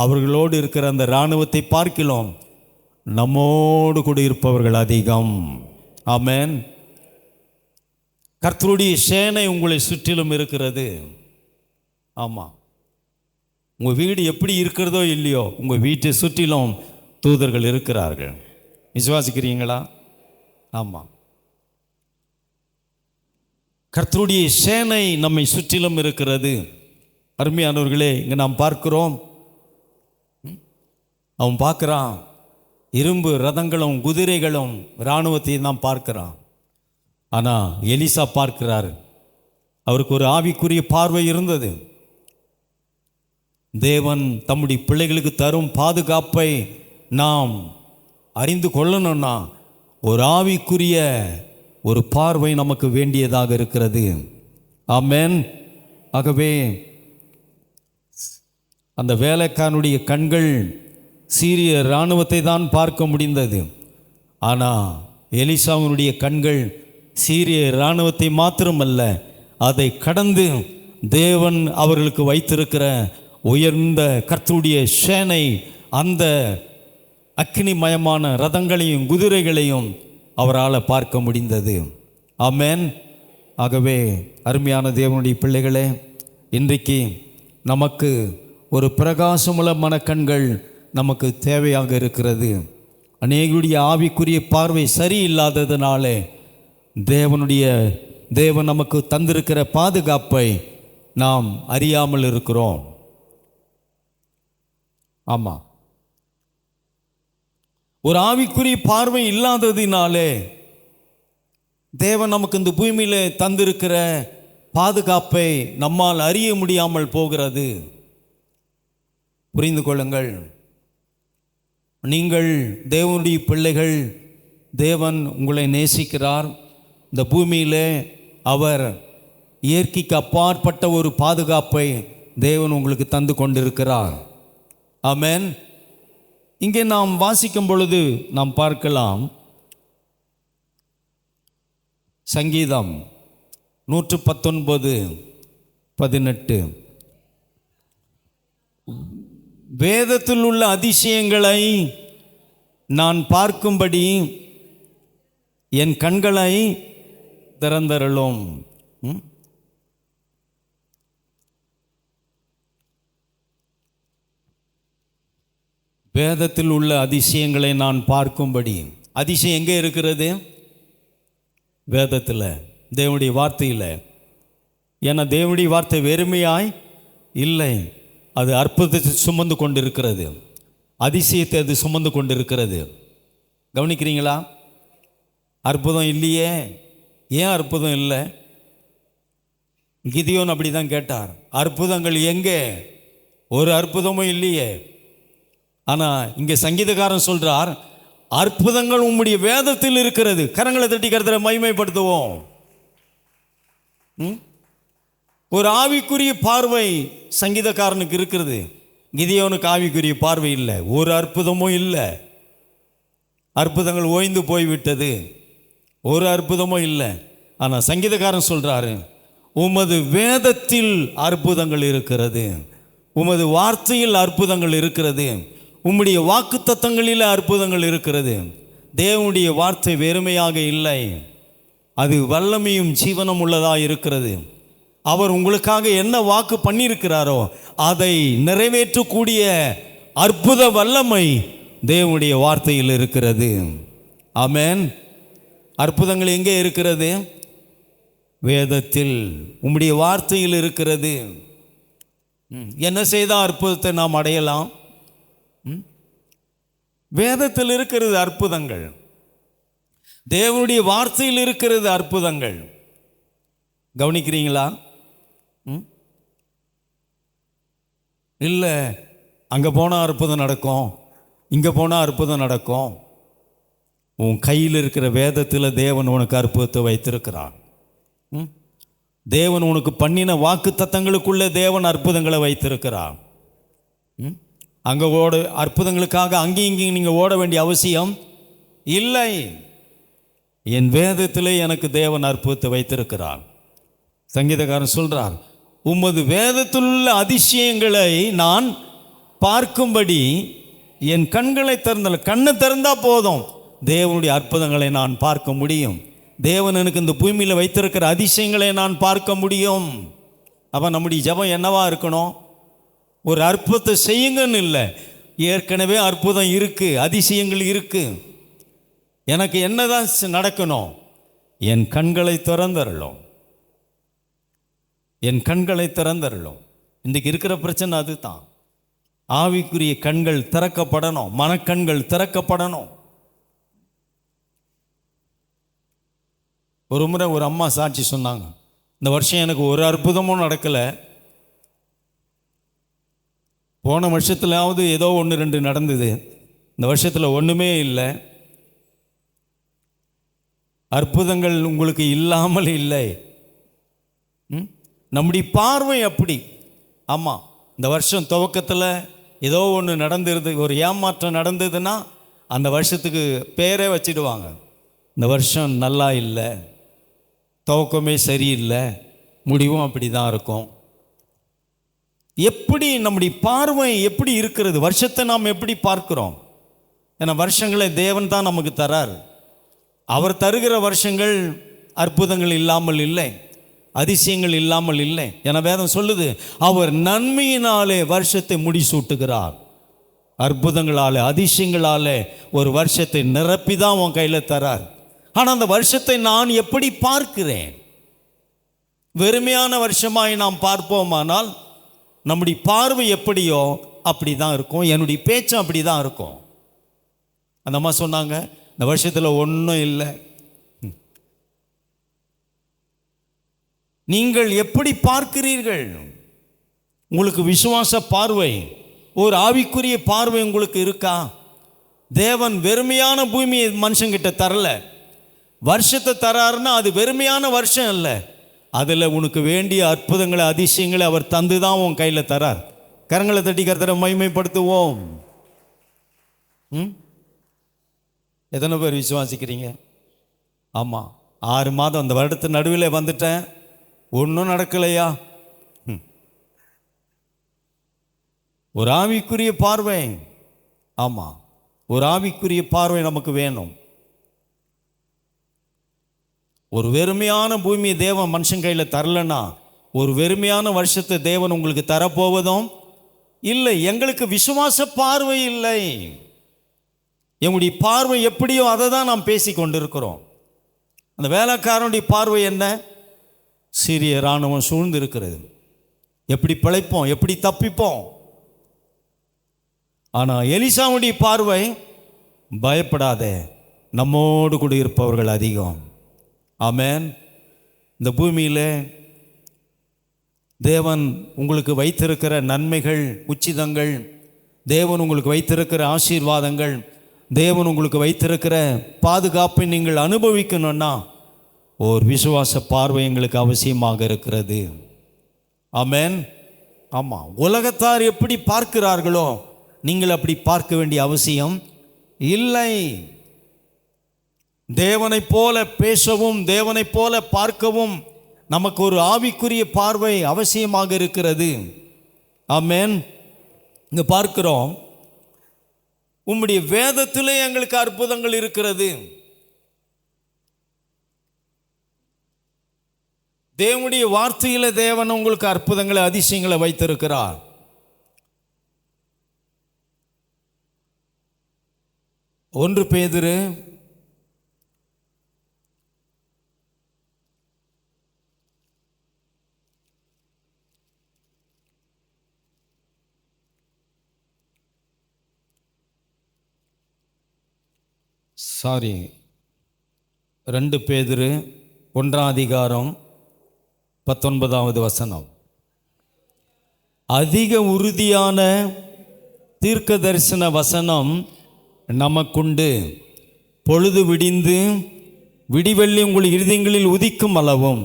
அவர்களோடு இருக்கிற அந்த இராணுவத்தை பார்க்கிறோம், நம்மோடு கூட இருப்பவர்கள் அதிகம். ஆமென். கர்த்தருடைய சேனை உங்களை சுற்றிலும் இருக்கிறது. ஆமாம், உங்கள் வீடு எப்படி இருக்கிறதோ இல்லையோ, உங்கள் வீட்டை சுற்றிலும் தூதர்கள் இருக்கிறார்கள். விசுவாசிக்கிறீங்களா? ஆமாம், கர்த்தருடைய சேனை நம்மை சுற்றிலும் இருக்கிறது. அருமையானவர்களே, இங்கே நாம் பார்க்கிறோம், அவன் பார்க்குறான், இரும்பு ரதங்களும் குதிரைகளும் இராணுவத்தையும் தான் பார்க்குறான். ஆனால் எலிசா பார்க்கிறார், அவருக்கு ஒரு ஆவிக்குரிய பார்வை இருந்தது. தேவன் தம்முடைய பிள்ளைகளுக்கு தரும் பாதுகாப்பை நாம் அறிந்து கொள்ளணும்னா ஒரு ஆவிக்குரிய ஒரு பார்வை நமக்கு வேண்டியதாக இருக்கிறது. ஆமென். ஆகவே அந்த வேலைக்காரனுடைய கண்கள் சீரிய இராணுவத்தை தான் பார்க்க முடிந்தது. ஆனால் எலிசாவினுடைய கண்கள் சீரிய இராணுவத்தை மாத்திரமல்ல, அதை கடந்து தேவன் அவர்களுக்கு வைத்திருக்கிற உயர்ந்த கர்த்தருடைய சேனை, அந்த அக்கினிமயமான ரதங்களையும் குதிரைகளையும் அவரால் பார்க்க முடிந்தது. ஆமென். ஆகவே அருமையான தேவனுடைய பிள்ளைகளே, இன்றைக்கு நமக்கு ஒரு பிரகாசமுள்ள மனக்கண்கள் நமக்கு தேவையாக இருக்கிறது. அநேகருடைய ஆவிக்குரிய பார்வை சரியில்லாததுனாலே தேவன் நமக்கு தந்திருக்கிற பாதுகாப்பை நாம் அறியாமல் இருக்கிறோம். ஆமாம், ஒரு ஆவிக்குரிய பார்வை இல்லாததினாலே தேவன் நமக்கு இந்த பூமியில் தந்திருக்கிற பாதுகாப்பை நம்மால் அறிய முடியாமல் போகிறது. புரிந்து கொள்ளுங்கள், நீங்கள் தேவனுடைய பிள்ளைகள், தேவன் உங்களை நேசிக்கிறார். இந்த பூமியிலே அவர் இயற்கைக்கு அப்பாற்பட்ட ஒரு பாதுகாப்பை தேவன் உங்களுக்கு தந்து கொண்டிருக்கிறார். ஆமென். இங்கே நாம் வாசிக்கும் பொழுது நாம் பார்க்கலாம், சங்கீதம் 119:18, வேதத்தில் உள்ள அதிசயங்களை நான் பார்க்கும்படி என் கண்களை திறந்தருளும். வேதத்தில் உள்ள அதிசயங்களை நான் பார்க்கும்படி. அதிசயம் எங்கே இருக்கிறது? வேதத்தில், தேவனுடைய வார்த்தையில். ஏன்னா தேவனுடைய வார்த்தை வெறுமையாய் இல்லை, அது அற்புதத்தை சுமந்து கொண்டிருக்கிறது, அதிசயத்தை அது சுமந்து கொண்டிருக்கிறது. கவனிக்கிறீங்களா? அற்புதம் இல்லையே. ஏன் அற்புதம் இல்லை? கிதியோன் அப்படி தான் கேட்டார், அற்புதங்கள் எங்கே? ஒரு அற்புதமும் இல்லையே. ஆனால் இங்கே சங்கீதக்காரன் சொல்றார், அற்புதங்கள் உம்முடைய வேதத்தில் இருக்கிறது. கரங்களை தட்டி கர்த்தரை மகிமைப்படுத்துவோம். ஒரு ஆவிக்குரிய பார்வை சங்கீதக்காரனுக்கு இருக்கிறது, கிதியோனுக்கு ஆவிக்குரிய பார்வை இல்லை. ஒரு அற்புதமும் இல்லை, அற்புதங்கள் ஓய்ந்து போய்விட்டது, ஒரு அற்புதமும் இல்லை. ஆனால் சங்கீதக்காரன் சொல்றாரு, உமது வேதத்தில் அற்புதங்கள் இருக்கிறது, உமது வார்த்தையில் அற்புதங்கள் இருக்கிறது, உம்முடைய வாக்கு தத்தங்களில் அற்புதங்கள் இருக்கிறது. தேவனுடைய வார்த்தை வெறுமையாக இல்லை, அது வல்லமையும் ஜீவனும் உள்ளதாக இருக்கிறது. அவர் உங்களுக்காக என்ன வாக்கு பண்ணியிருக்கிறாரோ அதை நிறைவேற்றக்கூடிய அற்புத வல்லமை தேவனுடைய வார்த்தையில் இருக்கிறது. ஆமென். அற்புதங்கள் எங்கே இருக்கிறது? வேதத்தில், உம்முடைய வார்த்தையில் இருக்கிறது. என்ன செய்தால் அற்புதத்தை நாம் அடையலாம்? வேதத்தில் இருக்கிறது அற்புதங்கள், தேவனுடைய வார்த்தையில் இருக்கிறது அற்புதங்கள். கவனிக்கிறீங்களா? இல்லை, அங்கே போனால் அற்புதம் நடக்கும், இங்கே போனால் அற்புதம் நடக்கும். உன் கையில் இருக்கிற வேதத்தில் தேவன் உனக்கு அற்புதத்தை வைத்திருக்கிறான். தேவன் உனக்கு பண்ணின வாக்கு தத்தங்களுக்குள்ளே தேவன் அற்புதங்களை வைத்திருக்கிறான். அங்கே அற்புதங்களுக்காக அங்கேயும் இங்கேயும் நீங்கள் ஓட வேண்டிய அவசியம் இல்லை. என் வேதத்திலே எனக்கு தேவன் அற்புதத்தை வைத்திருக்கிறான். சங்கீதக்காரன் சொல்றார், உமது வேதத்தில் உள்ள அதிசயங்களை நான் பார்க்கும்படி என் கண்களை திறந்தல. கண்ணை திறந்தா போதும், தேவனுடைய அற்புதங்களை நான் பார்க்க முடியும். தேவன் எனக்கு இந்த பூமியில் வைத்திருக்கிற அதிசயங்களை நான் பார்க்க முடியும். அப்போ நம்முடைய ஜெபம் என்னவா இருக்கணும்? ஒரு அற்புதத்தை செய்யுங்கன்னு இல்லை, ஏற்கனவே அற்புதம் இருக்குது, அதிசயங்கள் இருக்குது. எனக்கு என்னதான் நடக்கணும்? என் கண்களை திறந்தருளும், என் கண்களை திறந்தருளும். இன்றைக்கு இருக்கிற பிரச்சனை அதுதான். ஆவிக்குரிய கண்கள் திறக்கப்படணும், மனக்கண்கள் திறக்கப்படணும். ஒரு முறை ஒரு அம்மா சாட்சி சொன்னாங்க, இந்த வருஷம் எனக்கு ஒரு அற்புதமும் நடக்கலை, போன வருஷத்துலாவது ஏதோ 1-2 நடந்தது, இந்த வருஷத்தில் ஒன்றுமே இல்லை. அற்புதங்கள் உங்களுக்கு இல்லாமல் இல்லை. நம்முடைய பார்வை அப்படி. ஆமாம், இந்த வருஷம் துவக்கத்தில் ஏதோ ஒன்று நடந்துருது, ஒரு ஏமாற்றம் நடந்ததுன்னா அந்த வருஷத்துக்கு பேரே வச்சிடுவாங்க, இந்த வருஷம் நல்லா இல்லை, துவக்கமே சரியில்லை, முடிவும் அப்படி தான் இருக்கும். எப்படி நம்முடைய பார்வை எப்படி இருக்கிறது? வருஷத்தை நாம் எப்படி பார்க்கிறோம்? ஏன்னா வருஷங்களை தேவன் தான் நமக்கு தரார். அவர் தருகிற வருஷங்கள் அற்புதங்கள் இல்லாமல் இல்லை, அதிசயங்கள் இல்லாமல் இல்லை. என வேதம் சொல்லுது, அவர் நன்மையினாலே வருஷத்தை முடிசூட்டுகிறார். அற்புதங்களாலே அதிசயங்களாலே ஒரு வருஷத்தை நிரப்பி தான் உன் கையில் தரார். ஆனால் அந்த வருஷத்தை நான் எப்படி பார்க்கிறேன்? வெறுமையான வருஷமாய் நாம் பார்ப்போமானால் நம்முடைய பார்வை எப்படியோ அப்படி தான் இருக்கும், என்னுடைய பேச்சும் அப்படி தான் இருக்கும். அந்த அம்மா சொன்னாங்க, இந்த வருஷத்தில் ஒன்றும் இல்லை. நீங்கள் எப்படி பார்க்கிறீர்கள்? உங்களுக்கு விசுவாச பார்வை, ஒரு ஆவிக்குரிய பார்வை உங்களுக்கு இருக்கா? தேவன் வெறுமையான பூமியை மனுஷங்கிட்ட தரல, வருஷத்தை தராருன்னா அது வெறுமையான வருஷம் இல்லை, அதில் உனக்கு வேண்டிய அற்புதங்களை அதிசயங்களை அவர் தந்து தான் உன் கையில் தரார். கரங்களை தட்டி கர்த்தரை மகிமைப்படுத்துவோம். எத்தனை பேர் விசுவாசிக்கிறீங்க? ஆமாம், 6 மாதம் அந்த வருடத்து நடுவில் வந்துட்டேன், ஒன்றும் நடக்கலையா? ஒரு ஆவிக்குரிய பார்வை. ஆமாம், ஒரு ஆவிக்குரிய பார்வை நமக்கு வேணும். ஒரு வெறுமையான பூமியை தேவன் மனுஷன் கையில் தரலன்னா ஒரு வெறுமையான வருஷத்தை தேவன் உங்களுக்கு தரப்போவதும் இல்லை. எங்களுக்கு விசுவாச பார்வை இல்லை. எங்களுடைய பார்வை எப்படியோ அதை தான் நாம் பேசி கொண்டிருக்கிறோம். அந்த வேலைக்காரனுடைய பார்வை என்ன? சீரிய இராணுவம் சூழ்ந்து இருக்கிறது, எப்படி பிழைப்போம், எப்படி தப்பிப்போம். ஆனால் எலிசாவுடைய பார்வை, பயப்படாதே, நம்மோடு கூட இருப்பவர்கள் அதிகம். ஆமென். இந்த பூமியில் தேவன் உங்களுக்கு வைத்திருக்கிற நன்மைகள், உச்சிதங்கள், தேவன் உங்களுக்கு வைத்திருக்கிற ஆசீர்வாதங்கள், தேவன் உங்களுக்கு வைத்திருக்கிற பாதுகாப்பை நீங்கள் அனுபவிக்கணும்னா ஒரு விசுவாச பார்வை எங்களுக்கு அவசியமாக இருக்கிறது. ஆமென். ஆமாம், உலகத்தார் எப்படி பார்க்கிறார்களோ நீங்கள் அப்படி பார்க்க வேண்டிய அவசியம் இல்லை. தேவனைப் போல பேசவும் தேவனைப் போல பார்க்கவும் நமக்கு ஒரு ஆவிக்குரிய பார்வை அவசியமாக இருக்கிறது. ஆமென். இங்கே பார்க்கிறோம், உம்முடைய வேதத்திலே எங்களுக்கு அற்புதங்கள் இருக்கிறது. தேவனுடைய வார்த்தையில தேவன் உங்களுக்கு அற்புதங்களை அதிசயங்களை வைத்திருக்கிறார். 1 பேதுரு 2 பேதுரு 1:19 அதிக உறுதியான தீர்க்க தரிசன வசனம் நமக்குண்டு, பொழுது விடிந்து விடிவெள்ளி உங்கள் இருதயங்களில் உதிக்கும் அளவும்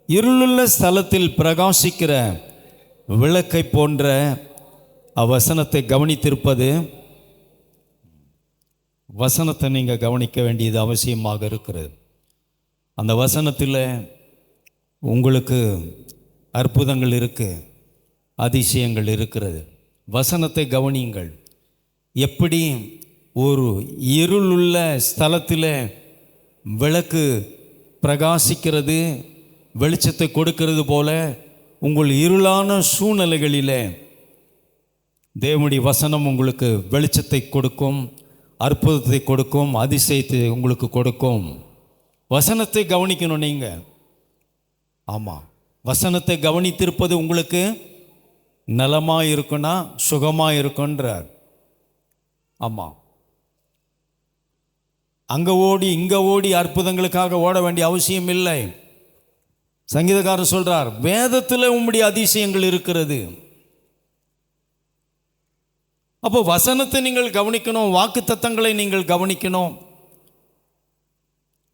இருளுள்ள ஸ்தலத்தில் பிரகாசிக்கிற விளக்கை போன்ற அவ்வசனத்தை கவனித்திருப்பது. வசனத்தை நீங்கள் கவனிக்க வேண்டியது அவசியமாக இருக்கிறது. அந்த வசனத்தில் உங்களுக்கு அற்புதங்கள் இருக்குது, அதிசயங்கள் இருக்கிறது. வசனத்தை கவனியுங்கள். எப்படி ஒரு இருளுள்ள ஸ்தலத்தில் விளக்கு பிரகாசிக்கிறது, வெளிச்சத்தை கொடுக்கிறது போல உங்கள் இருளான சூழ்நிலைகளில் தேவனுடைய வசனம் உங்களுக்கு வெளிச்சத்தை கொடுக்கும், அற்புதத்தை கொடுக்கும், அதிசயத்தை உங்களுக்கு கொடுக்கும். வசனத்தை கவனிக்கணும் நீங்கள். ஆமாம், வசனத்தை கவனித்திருப்பது உங்களுக்கு நலமாக இருக்குன்னா சுகமாக இருக்குன்றார். ஆமாம், அங்கே ஓடி இங்கே ஓடி அற்புதங்களுக்காக ஓட வேண்டிய அவசியம் இல்லை. சங்கீதக்காரர் சொல்றார், வேதத்தில் உம்முடைய அதிசயங்கள் இருக்கிறது. அப்போ வசனத்தை நீங்கள் கவனிக்கணும், வாக்கு தத்தங்களை நீங்கள் கவனிக்கணும்.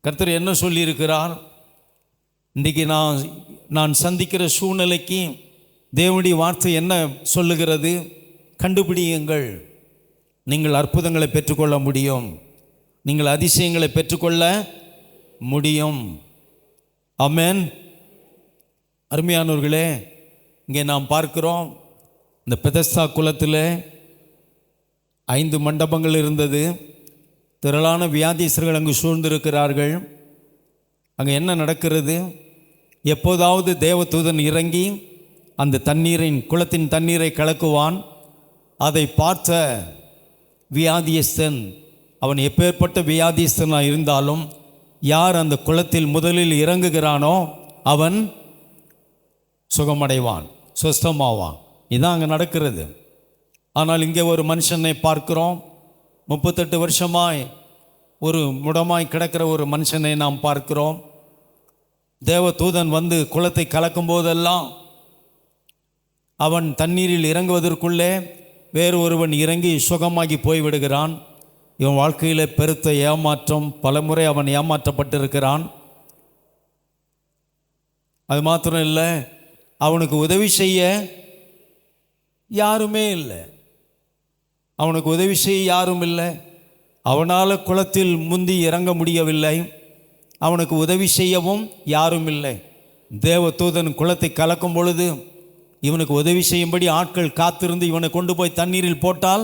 கர்த்தர் என்ன சொல்லியிருக்கிறார்? இன்றைக்கி நான் சந்திக்கிற சூழ்நிலைக்கு தேவனுடைய வார்த்தை என்ன சொல்லுகிறது? கண்டுபிடியுங்கள், நீங்கள் அற்புதங்களை பெற்றுக்கொள்ள முடியும், நீங்கள் அதிசயங்களை பெற்றுக்கொள்ள முடியும். ஆமென். அருமையானவர்களே, இங்கே நாம் பார்க்கிறோம், இந்த பெதஸ்தா குலத்தில் 5 மண்டபங்கள் இருந்தது. திரளான வியாதிஸ்தர்கள் அங்கு சூழ்ந்திருக்கிறார்கள். அங்கே என்ன நடக்கிறது? எப்போதாவது தேவதூதன் இறங்கி அந்த குளத்தின் தண்ணீரை கலக்குவான். அதை பார்த்த வியாதியஸ்தன், அவன் எப்பேற்பட்ட வியாதியஸ்தனாக இருந்தாலும், யார் அந்த குளத்தில் முதலில் இறங்குகிறானோ அவன் சுகமடைவான், சுஸ்தமாவான். இதுதான் அங்கே நடக்கிறது. ஆனால் இங்கே ஒரு மனுஷனை பார்க்கிறோம், 38 வருஷமாய் ஒரு முடமாய் கிடக்கிற ஒரு மனுஷனை நாம் பார்க்கிறோம். தேவதூதன் வந்து குளத்தை கலக்கும் போதெல்லாம் அவன் தண்ணீரில் இறங்குவதற்குள்ளே வேறு ஒருவன் இறங்கி சுகமாகி போய்விடுகிறான். இவன் வாழ்க்கையில் பெருத்த ஏமாற்றம், பலமுறை அவன் ஏமாற்றப்பட்டிருக்கிறான். அது மாத்திரம் இல்லை, அவனுக்கு உதவி செய்ய யாருமே இல்லை. அவனுக்கு உதவி செய்ய யாரும் இல்லை. அவனால் குளத்தில் முந்தி இறங்க முடியவில்லை. அவனுக்கு உதவி செய்யவும் யாரும் இல்லை. தேவதூதன் குளத்தை கலக்கும் பொழுது இவனுக்கு உதவி செய்யும்படி ஆட்கள் காத்திருந்து இவனை கொண்டு போய் தண்ணீரில் போட்டால்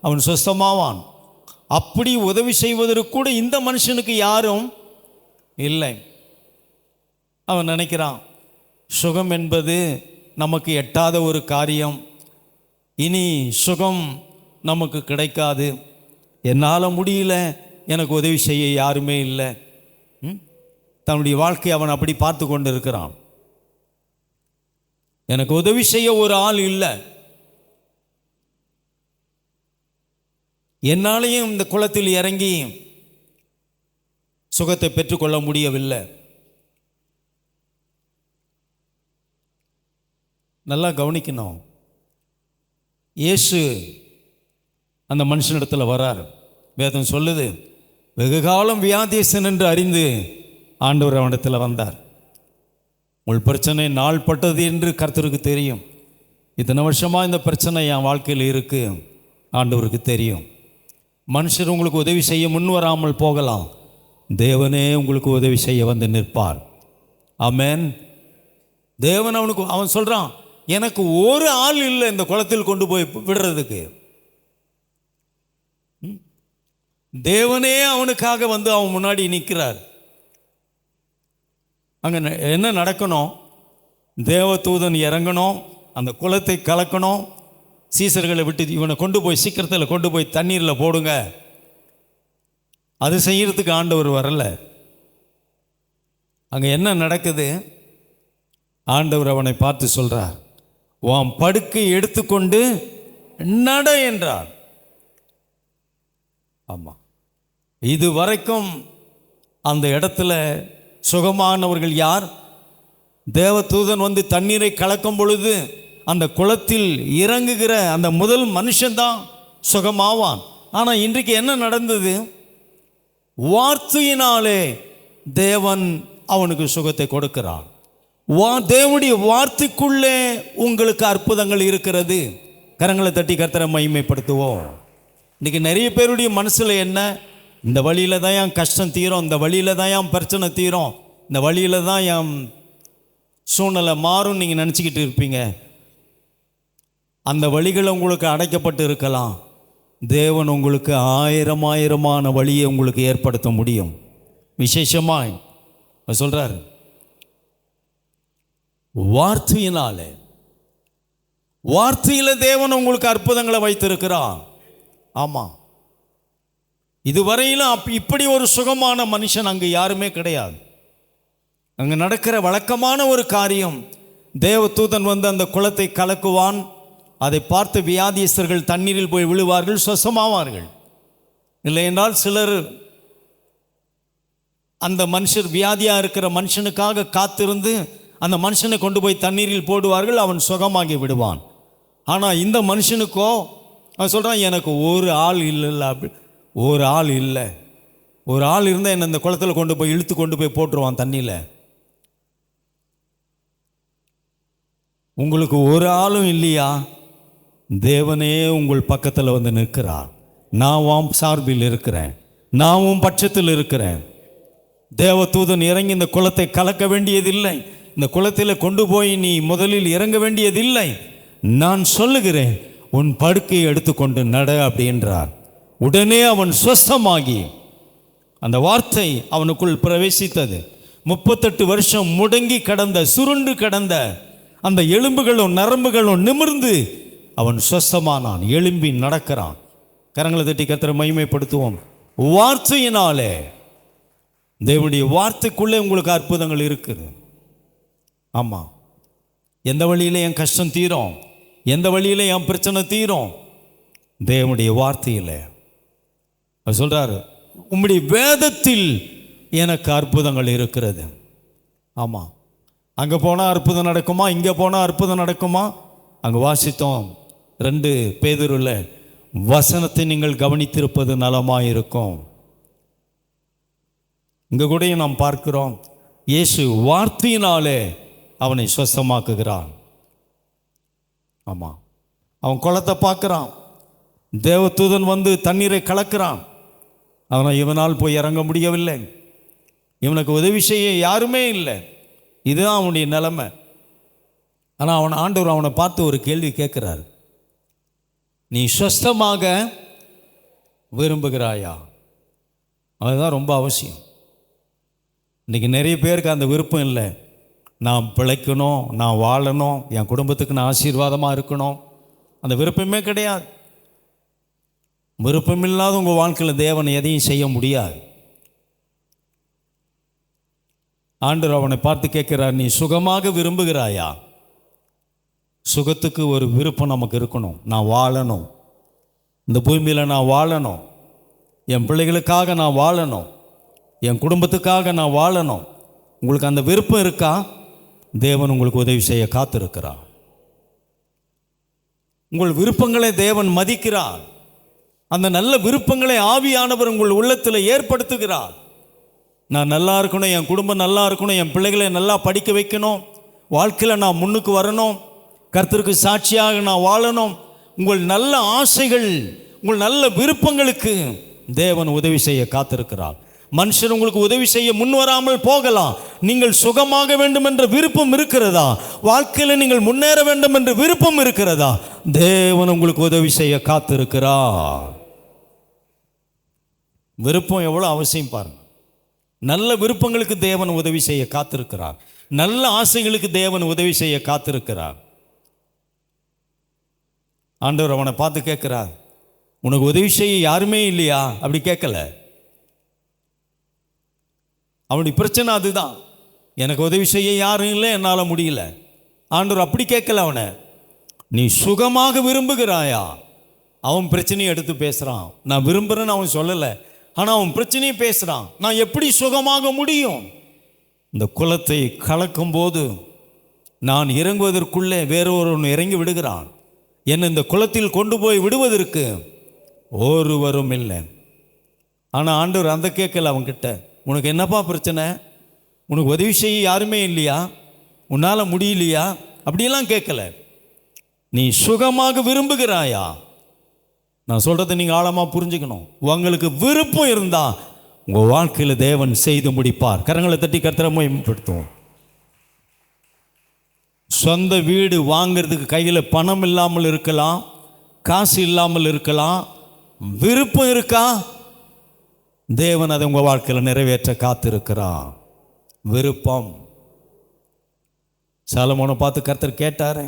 அவன் சுஸ்தமாவான். அப்படி உதவி செய்வதற்கு கூட இந்த மனுஷனுக்கு யாரும் இல்லை. அவன் நினைக்கிறான், சுகம் என்பது நமக்கு எட்டாத ஒரு காரியம், இனி சுகம் நமக்கு கிடைக்காது, என்னால் முடியல, எனக்கு உதவி செய்ய யாருமே இல்லை. தன்னுடைய வாழ்க்கை அவன் அப்படி பார்த்து கொண்டு இருக்கிறான். எனக்கு உதவி செய்ய ஒரு ஆள் இல்லை, என்னாலையும் இந்த குளத்தில் இறங்கி சுகத்தை பெற்றுக்கொள்ள முடியவில்லை. நல்லா கவனிக்கணும். இயேசு அந்த மனுஷனிடத்தில் வரார். வேதம் சொல்லுது, வெகு காலம் வியாதியஸ்தன் என்று அறிந்து ஆண்டவர் அவனிடத்தில் வந்தார். உங்கள் பிரச்சனை நாள்பட்டது என்று கர்த்தருக்கு தெரியும். இத்தனை வருஷமாக இந்த பிரச்சனை என் வாழ்க்கையில் இருக்குது, ஆண்டவருக்கு தெரியும். மனுஷர் உங்களுக்கு உதவி செய்ய முன் வராமல் போகலாம், தேவனே உங்களுக்கு உதவி செய்ய வந்து நிற்பார். ஆமென். தேவன் அவன் சொல்கிறான், எனக்கு ஒரு ஆள் இல்லை இந்த குளத்தில் கொண்டு போய் விடுறதுக்கு. தேவனே அவனுக்காக வந்து அவன் முன்னாடி நிற்கிறார். அங்கே என்ன நடக்கணும்? தேவதூதன் இறங்கணும், அந்த குளத்தை கலக்கணும், சீசர்களை விட்டு இவனை கொண்டு போய் சீக்கிரத்தில் கொண்டு போய் தண்ணீரில் போடுங்க. அது செய்யறதுக்கு ஆண்டவர் வரல. அங்கே என்ன நடக்குது? ஆண்டவர் அவனை பார்த்து சொல்றார், உன் படுக்கை எடுத்துக்கொண்டு நட என்றார். ஆமாம், இது வரைக்கும் அந்த இடத்துல சுகமானவர்கள் யார்? தேவதூதன் வந்து தண்ணீரை கலக்கும் பொழுது அந்த குளத்தில் இறங்குகிற அந்த முதல் மனுஷன்தான் சுகமாவான். ஆனால் இன்றைக்கு என்ன நடந்தது? வார்த்தையினாலே தேவன் அவனுக்கு சுகத்தை கொடுக்கிறான். தேவனுடைய வார்த்தைக்குள்ளே உங்களுக்கு அற்புதங்கள் இருக்கிறது. கரங்களை தட்டி கர்த்தரை மகிமைப்படுத்துவோம். இன்றைக்கி நிறைய பேருடைய மனசில் என்ன? இந்த வழியில் தான் என் கஷ்டம் தீரும், இந்த வழியில் தான் என் பிரச்சனை தீரும், இந்த வழியில் தான் என் சூழ்நிலை மாறும் நீங்கள் நினச்சிக்கிட்டு இருப்பீங்க. அந்த வழிகள் உங்களுக்கு அடைக்கப்பட்டு இருக்கலாம். தேவன் உங்களுக்கு ஆயிரமான வழியை உங்களுக்கு ஏற்படுத்த முடியும். விசேஷமாய் சொல்றார், வார்த்தையில தேவன் உங்களுக்கு அற்புதங்களை வைத்திருக்கிறார். ஆமா, இதுவரையிலும் இப்படி ஒரு சுகமான மனுஷன் அங்கு யாருமே கிடையாது. அங்கு நடக்கிற வழக்கமான ஒரு காரியம், தேவதூதன் வந்து அந்த குளத்தை கலக்குவான். அதை பார்த்து வியாதியஸ்தர்கள் தண்ணீரில் போய் விழுவார்கள், சுசமாவார்கள். இல்லை என்றால் சிலர் அந்த மனுஷர் வியாதியாக இருக்கிற மனுஷனுக்காக காத்திருந்து அந்த மனுஷனை கொண்டு போய் தண்ணீரில் போடுவார்கள், அவன் சுகமாகி விடுவான். ஆனால் இந்த மனுஷனுக்கோ அவன் சொல்கிறான், எனக்கு ஒரு ஆள் இல்லை, ஒரு ஆள் இல்லை. ஒரு ஆள் இருந்தால் என்னை இந்த குளத்தில் கொண்டு போய் இழுத்து கொண்டு போய் போட்டுருவான் தண்ணியில். உங்களுக்கு ஒரு ஆளும் இல்லையா? தேவனே உங்கள் பக்கத்தில் வந்து நிற்கிறார். நான் உன் சார்பில் இருக்கிறேன், நான் உன் பட்சத்தில் இருக்கிறேன். தேவதூதன் இறங்கி இந்த குளத்தை கலக்க வேண்டியதில்லை, இந்த குளத்தில் கொண்டு போய் நீ முதலில் இறங்க வேண்டியதில்லை. நான் சொல்லுகிறேன், உன் படுக்கையை எடுத்துக்கொண்டு நட அப்படின்றார். உடனே அவன் சுஸ்தமாகி அந்த வார்த்தை அவனுக்குள் பிரவேசித்தது. 38 வருஷம் முடங்கி கடந்த, சுருண்டு கடந்த அந்த எலும்புகளும் நரம்புகளும் நிமிர்ந்து அவன் சுஸ்தமானான், எழும்பி நடக்கிறான். கரங்களை தட்டி கர்த்தரை மகிமைப்படுத்துவோம். வார்த்தையினாலே, தேவனுடைய வார்த்தைக்குள்ளே உங்களுக்கு அற்புதங்கள் இருக்குது. ஆமாம், எந்த வழியில் என் கஷ்டம் தீரும், எந்த வழியில் என் பிரச்சனை தீரும்? தேவனுடைய வார்த்தையில். அவர் சொல்கிறார், உம்முடைய வேதத்தில் எனக்கு அற்புதங்கள் இருக்கிறது. ஆமாம், அங்கே போனால் அற்புதம் நடக்குமா, இங்கே போனால் அற்புதம் நடக்குமா? அங்கே வாசித்தோம் 2 பேதுருல, வசனத்தை நீங்கள் கவனித்திருப்பது நலமாக இருக்கும். இங்கே கூட நாம் பார்க்கிறோம், இயேசு வார்த்தையினாலே அவனை சுஸ்தமாக்குகிறான். ஆமாம், அவன் குளத்தை பார்க்குறான், தேவதூதன் வந்து தண்ணீரை கலக்கிறான். ஆனால் இவனால் போய் இறங்க முடியவில்லை, இவனுக்கு உதவி செய்ய யாருமே இல்லை. இதுதான் அவனுடைய நிலைமை. ஆனால் ஆண்டவர் அவனை பார்த்து ஒரு கேள்வி கேட்குறார், நீ சுஸ்தமாக விரும்புகிறாயா? அதுதான் ரொம்ப அவசியம். இன்றைக்கி நிறைய பேருக்கு அந்த விருப்பம் இல்லை. நான் பிழைக்கணும், நான் வாழணும், என் குடும்பத்துக்கு நான் ஆசீர்வாதமாக இருக்கணும், அந்த விருப்பமே கிடையாது. விருப்பமில்லாத உங்கள் வாழ்க்கையில் தேவன் எதையும் செய்ய முடியாது. ஆண்டவர் அவனை பார்த்து கேட்கிறார், நீ சுகமாக விரும்புகிறாயா? சுகத்துக்கு ஒரு விருப்பம் நமக்கு இருக்கணும். நான் வாழணும், இந்த பூமியில் நான் வாழணும், என் பிள்ளைகளுக்காக நான் வாழணும், என் குடும்பத்துக்காக நான் வாழணும். உங்களுக்கு அந்த விருப்பம் இருக்கா? தேவன் உங்களுக்கு உதவி செய்ய காத்திருக்கிறார். உங்கள் விருப்பங்களை தேவன் மதிக்கிறார். அந்த நல்ல விருப்பங்களை ஆவியானவர் உங்கள் உள்ளத்தில் ஏற்படுத்துகிறார். நான் நல்லா இருக்கணும், என் குடும்பம் நல்லா இருக்கணும், என் பிள்ளைகளை நல்லா படிக்க வைக்கணும், வாழ்க்கையில் நான் முன்னுக்கு வரணும், கர்த்தருக்கு சாட்சியாக நான் வாழணும். உங்கள் நல்ல ஆசைகள், உங்கள் நல்ல விருப்பங்களுக்கு தேவன் உதவி செய்ய காத்திருக்கிறார். மனுஷன் உங்களுக்கு உதவி செய்ய முன் வராமல் போகலாம். நீங்கள் சுகமாக வேண்டும் என்ற விருப்பம் இருக்கிறதா? வாழ்க்கையில் நீங்கள் முன்னேற வேண்டும் என்ற விருப்பம் இருக்கிறதா? தேவன் உங்களுக்கு உதவி செய்ய காத்திருக்கிறார். விருப்பம் எவ்வளோ அவசியம் பாருங்க. நல்ல விருப்பங்களுக்கு தேவன் உதவி செய்ய காத்திருக்கிறார். நல்ல ஆசைகளுக்கு தேவன் உதவி செய்ய காத்திருக்கிறார். ஆண்டவர் அவனை பார்த்து கேட்கிறார், உனக்கு உதவி செய்ய யாருமே இல்லையா? அப்படி கேட்கல. அவனுடைய பிரச்சனை அதுதான், எனக்கு உதவி செய்ய யாரும் இல்லை, என்னால் முடியல. ஆண்டவர் அப்படி கேட்கல அவனை, நீ சுகமாக விரும்புகிறாயா? அவன் பிரச்சனையை எடுத்து பேசுகிறான். நான் விரும்புகிறேன்னு அவன் சொல்லலை, ஆனால் அவன் பிரச்சனையை பேசுகிறான். நான் எப்படி சுகமாக முடியும்? இந்த குளத்தை கலக்கும்போது நான் இறங்குவதற்குள்ளே வேறொருவன் இறங்கி விடுகிறான். என்னை இந்த குளத்தில் கொண்டு போய் விடுவதற்கு ஒருவரும் இல்லை. ஆனால் ஆண்டவர் அந்த கேட்கல அவன்கிட்ட, உனக்கு என்னப்பா பிரச்சனை? உனக்கு உதவி செய்ய யாருமே இல்லையா? உன்னால் முடியலையா? அப்படியெல்லாம் கேட்கல. நீ சுகமாக விரும்புகிறாயா? நான் சொல்கிறத நீங்கள் ஆழமாக புரிஞ்சுக்கணும். உங்களுக்கு விருப்பம் இருந்தால் உங்கள் வாழ்க்கையில் தேவன் செய்து முடிப்பார். கரங்களை தட்டி கர்த்தரை மகிமைப்படுத்துவோம். சொந்த வீடு வாங்கிறதுக்கு கையில் பணம் இல்லாமல் இருக்கலாம், காசு இல்லாமல் இருக்கலாம், விருப்பம் இருக்கா? தேவன் அதை உங்கள் வாழ்க்கையில் நிறைவேற்ற காத்திருக்கிறார். விருப்பம். சாலமோனை பார்த்து கர்த்தர் கேட்டாரு,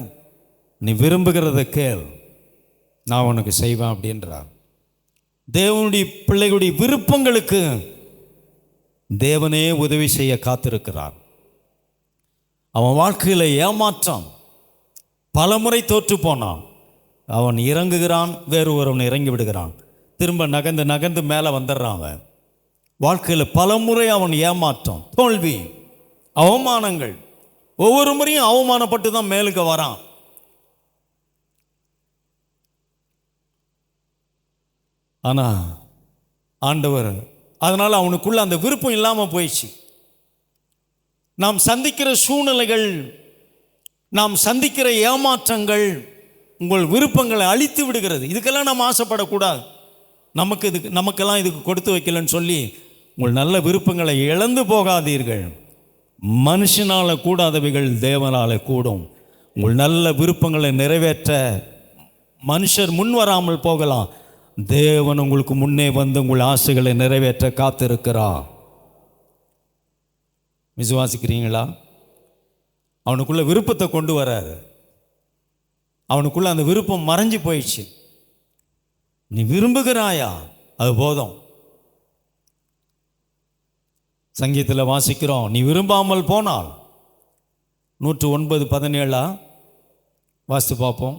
நீ விரும்புகிறத கேள், நான் உனக்கு செய்வேன் அப்படின்றார். தேவனுடைய பிள்ளைகளுடைய விருப்பங்களுக்கு தேவனே உதவி செய்ய காத்திருக்கிறார். அவன் வாழ்க்கையில் ஏமாற்றம், பல முறை தோற்று போனான். அவன் இறங்குகிறான், வேறு ஒருவன் இறங்கி விடுகிறான், திரும்ப நகர்ந்து நகர்ந்து மேலே வந்துடுறான். அவன் வாழ்க்கையில் பல முறை அவன் ஏமாற்றம், தோல்வி, அவமானங்கள், ஒவ்வொரு முறையும் அவமானப்பட்டு தான் மேலுக்கு வரான். ஆனால் ஆண்டவர் அதனால் அவனுக்குள்ள அந்த விருப்பம் இல்லாமல் போயிடுச்சு. நாம் சந்திக்கிற சூழ்நிலைகள், நாம் சந்திக்கிற ஏமாற்றங்கள் உங்கள் விருப்பங்களை அழித்து விடுகிறது. இதுக்கெல்லாம் நாம் ஆசைப்படக்கூடாது. நமக்கெல்லாம் இதுக்கு கொடுத்து வைக்கலன்னு சொல்லி உங்கள் நல்ல விருப்பங்களை இழந்து போகாதீர்கள். மனுஷனால் கூடாதவைகள் தேவனால் கூடும். உங்கள் நல்ல விருப்பங்களை நிறைவேற்ற மனுஷர் முன் வராமல் போகலாம், தேவன் உங்களுக்கு முன்னே வந்து உங்கள் ஆசைகளை நிறைவேற்ற காத்திருக்கிறார். விசுவாசிக்கிறீங்களா? அவனுக்குள்ள விருப்பத்தை கொண்டு வராரு. அவனுக்குள்ள அந்த விருப்பம் மறைஞ்சு போயிடுச்சு. நீ விரும்புகிறாயா? அது போதும். சங்கீதத்தில் வாசிக்கிறோம், நீ விரும்பாமல் போனால். 109:17 வாசித்து பார்ப்போம்.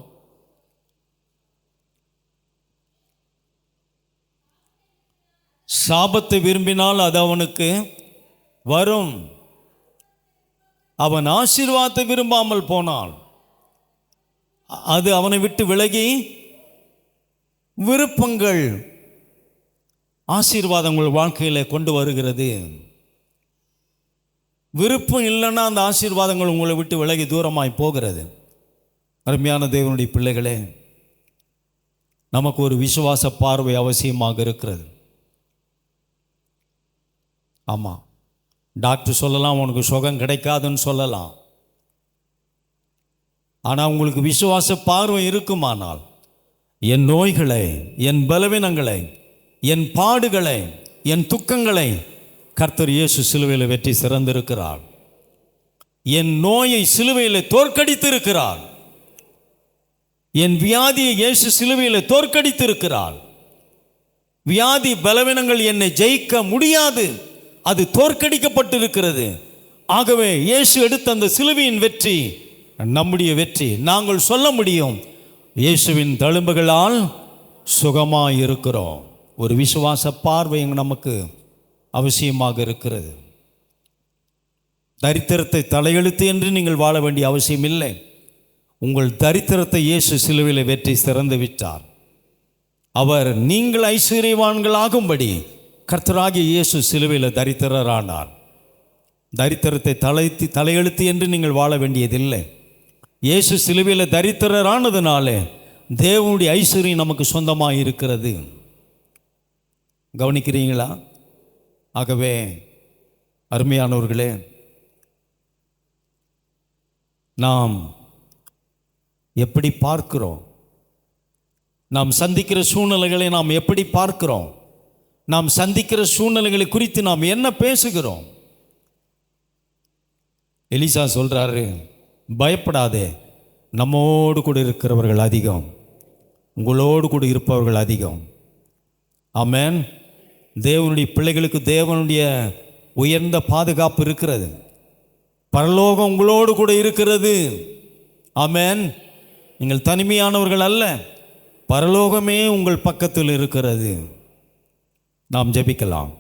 சாபத்தை விரும்பினால் அது அவனுக்கு வரும், அவன் ஆசீர்வாதத்தை விரும்பாமல் போனால் அது அவனை விட்டு விலகி. விருப்பங்கள் ஆசீர்வாதங்கள் வாழ்க்கையில் கொண்டு வருகிறது. விருப்பம் இல்லைன்னா அந்த ஆசீர்வாதங்கள் உங்களை விட்டு விலகி தூரமாய் போகிறது. அருமையான தேவனுடைய பிள்ளைகளே, நமக்கு ஒரு விசுவாச பார்வை அவசியமாக இருக்கிறது. ஆமாம், டாக்டர் சொல்லலாம் உனக்கு சுகம் கிடைக்காதுன்னு சொல்லலாம். ஆனால் உங்களுக்கு விசுவாச பார்வை இருக்குமானால், என் நோய்களை, என் பலவீனங்களை, என் பாடுகளை, என் துக்கங்களை கர்த்தர் இயேசு சிலுவையில் வெற்றி சிறந்திருக்கிறார். என் நோயை சிலுவையில் தோற்கடித்திருக்கிறார். என் வியாதியை இயேசு சிலுவையில் தோற்கடித்திருக்கிறார். வியாதி பலவீனங்கள் என்னை ஜெயிக்க முடியாது, அது தோற்கடிக்கப்பட்டிருக்கிறது. ஆகவே இயேசு எடுத்த அந்த சிலுவையின் வெற்றி நம்முடைய வெற்றி. நாங்கள் சொல்ல முடியும், இயேசுவின் தழும்புகளால் சுகமாக இருக்கிறோம். ஒரு விசுவாச பார்வை நமக்கு அவசியமாக இருக்கிறது. தரித்திரத்தை தலையெழுத்து என்று நீங்கள் வாழ வேண்டிய அவசியம் இல்லை. உங்கள் தரித்திரத்தை இயேசு சிலுவையில் வெற்றி சிறந்து விட்டார். அவர் நீங்கள் ஐஸ்வர்யவான்களாகும்படி கர்த்தராகிய இயேசு சிலுவையில் தரித்திரரானார். தரித்திரத்தை தலையெழுத்து என்று நீங்கள் வாழ வேண்டியதில்லை. இயேசு சிலுவையில் தரித்திரரானதுனாலே தேவனுடைய ஐஸ்வர்யம் நமக்கு சொந்தமாக இருக்கிறது. கவனிக்கிறீங்களா? ஆகவே அருமையானவர்களே, நாம் எப்படி பார்க்கிறோம்? நாம் சந்திக்கிற சூழ்நிலைகளை நாம் எப்படி பார்க்கிறோம்? நாம் சந்திக்கிற சூழ்நிலைகளை குறித்து நாம் என்ன பேசுகிறோம்? எலிசா சொல்றாரு, பயப்படாதே, நம்மோடு கூட இருக்கிறவர்கள் அதிகம், உங்களோடு கூட இருப்பவர்கள் அதிகம். ஆமென். தேவனுடைய பிள்ளைகளுக்கு தேவனுடைய உயர்ந்த பாதுகாப்பு இருக்கிறது. பரலோகம் உங்களோடு கூட இருக்கிறது. ஆமென். நீங்கள் தனிமையானவர்கள் அல்ல, பரலோகமே உங்கள் பக்கத்தில் இருக்கிறது. நாம் ஜெபிக்கலாம்.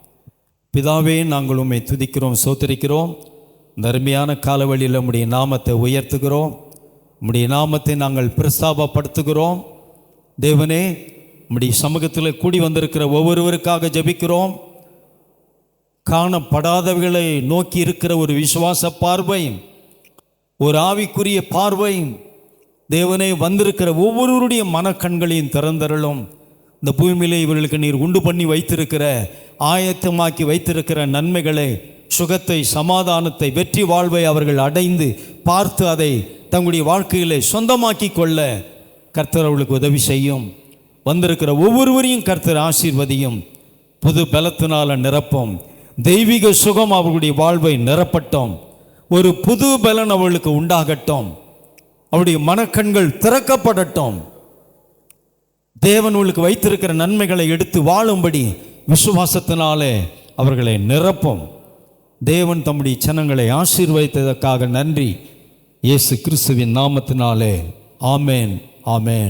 பிதாவே, நாங்கள் உம்மை துதிக்கிறோம், ஸ்தோத்திரிக்கிறோம். இந்த அருமையான காலவழியில் உம்முடைய நாமத்தை உயர்த்துகிறோம். உம்முடைய நாமத்தை நாங்கள் பிரஸ்தாபப்படுத்துகிறோம். தேவனே, உம்முடைய சமூகத்தில் கூடி வந்திருக்கிற ஒவ்வொருவருக்காக ஜெபிக்கிறோம். காணப்படாதவர்களை நோக்கி இருக்கிற ஒரு விசுவாச பார்வை, ஒரு ஆவிக்குரிய பார்வை தேவனே வந்திருக்கிற ஒவ்வொருவருடைய மனக்கண்களையும் திறந்தருளும். இந்த பூமியிலே இவர்களுக்கு நீர் உண்டு பண்ணி வைத்திருக்கிற, ஆயத்தமாக்கி வைத்திருக்கிற நன்மைகளை, சுகத்தை, சமாதானத்தை, வெற்றி வாழ்வை அவர்கள் அடைந்து பார்த்து அதை தங்களுடைய வாழ்க்கையிலே சொந்தமாக்கி கொள்ள கர்த்தர் அவர்களுக்கு உதவி செய்யும். வந்திருக்கிற ஒவ்வொருவரையும் கர்த்தர் ஆசீர்வதியும். புது பலத்தினால நிரப்பும். தெய்வீக சுகம் அவர்களுடைய வாழ்வை நிரப்பட்டும். ஒரு புது பலன் அவர்களுக்கு உண்டாகட்டும். அவருடைய மனக்கண்கள் திறக்கப்படட்டும். தேவன் அவர்களுக்கு வைத்திருக்கிற நன்மைகளை எடுத்து வாழும்படி விசுவாசத்தினாலே அவர்களை நிரப்பும். தேவன் தம்முடைய ஜனங்களை ஆசீர்வதித்ததற்காக நன்றி. இயேசு கிறிஸ்துவின் நாமத்தினாலே ஆமேன், ஆமேன்.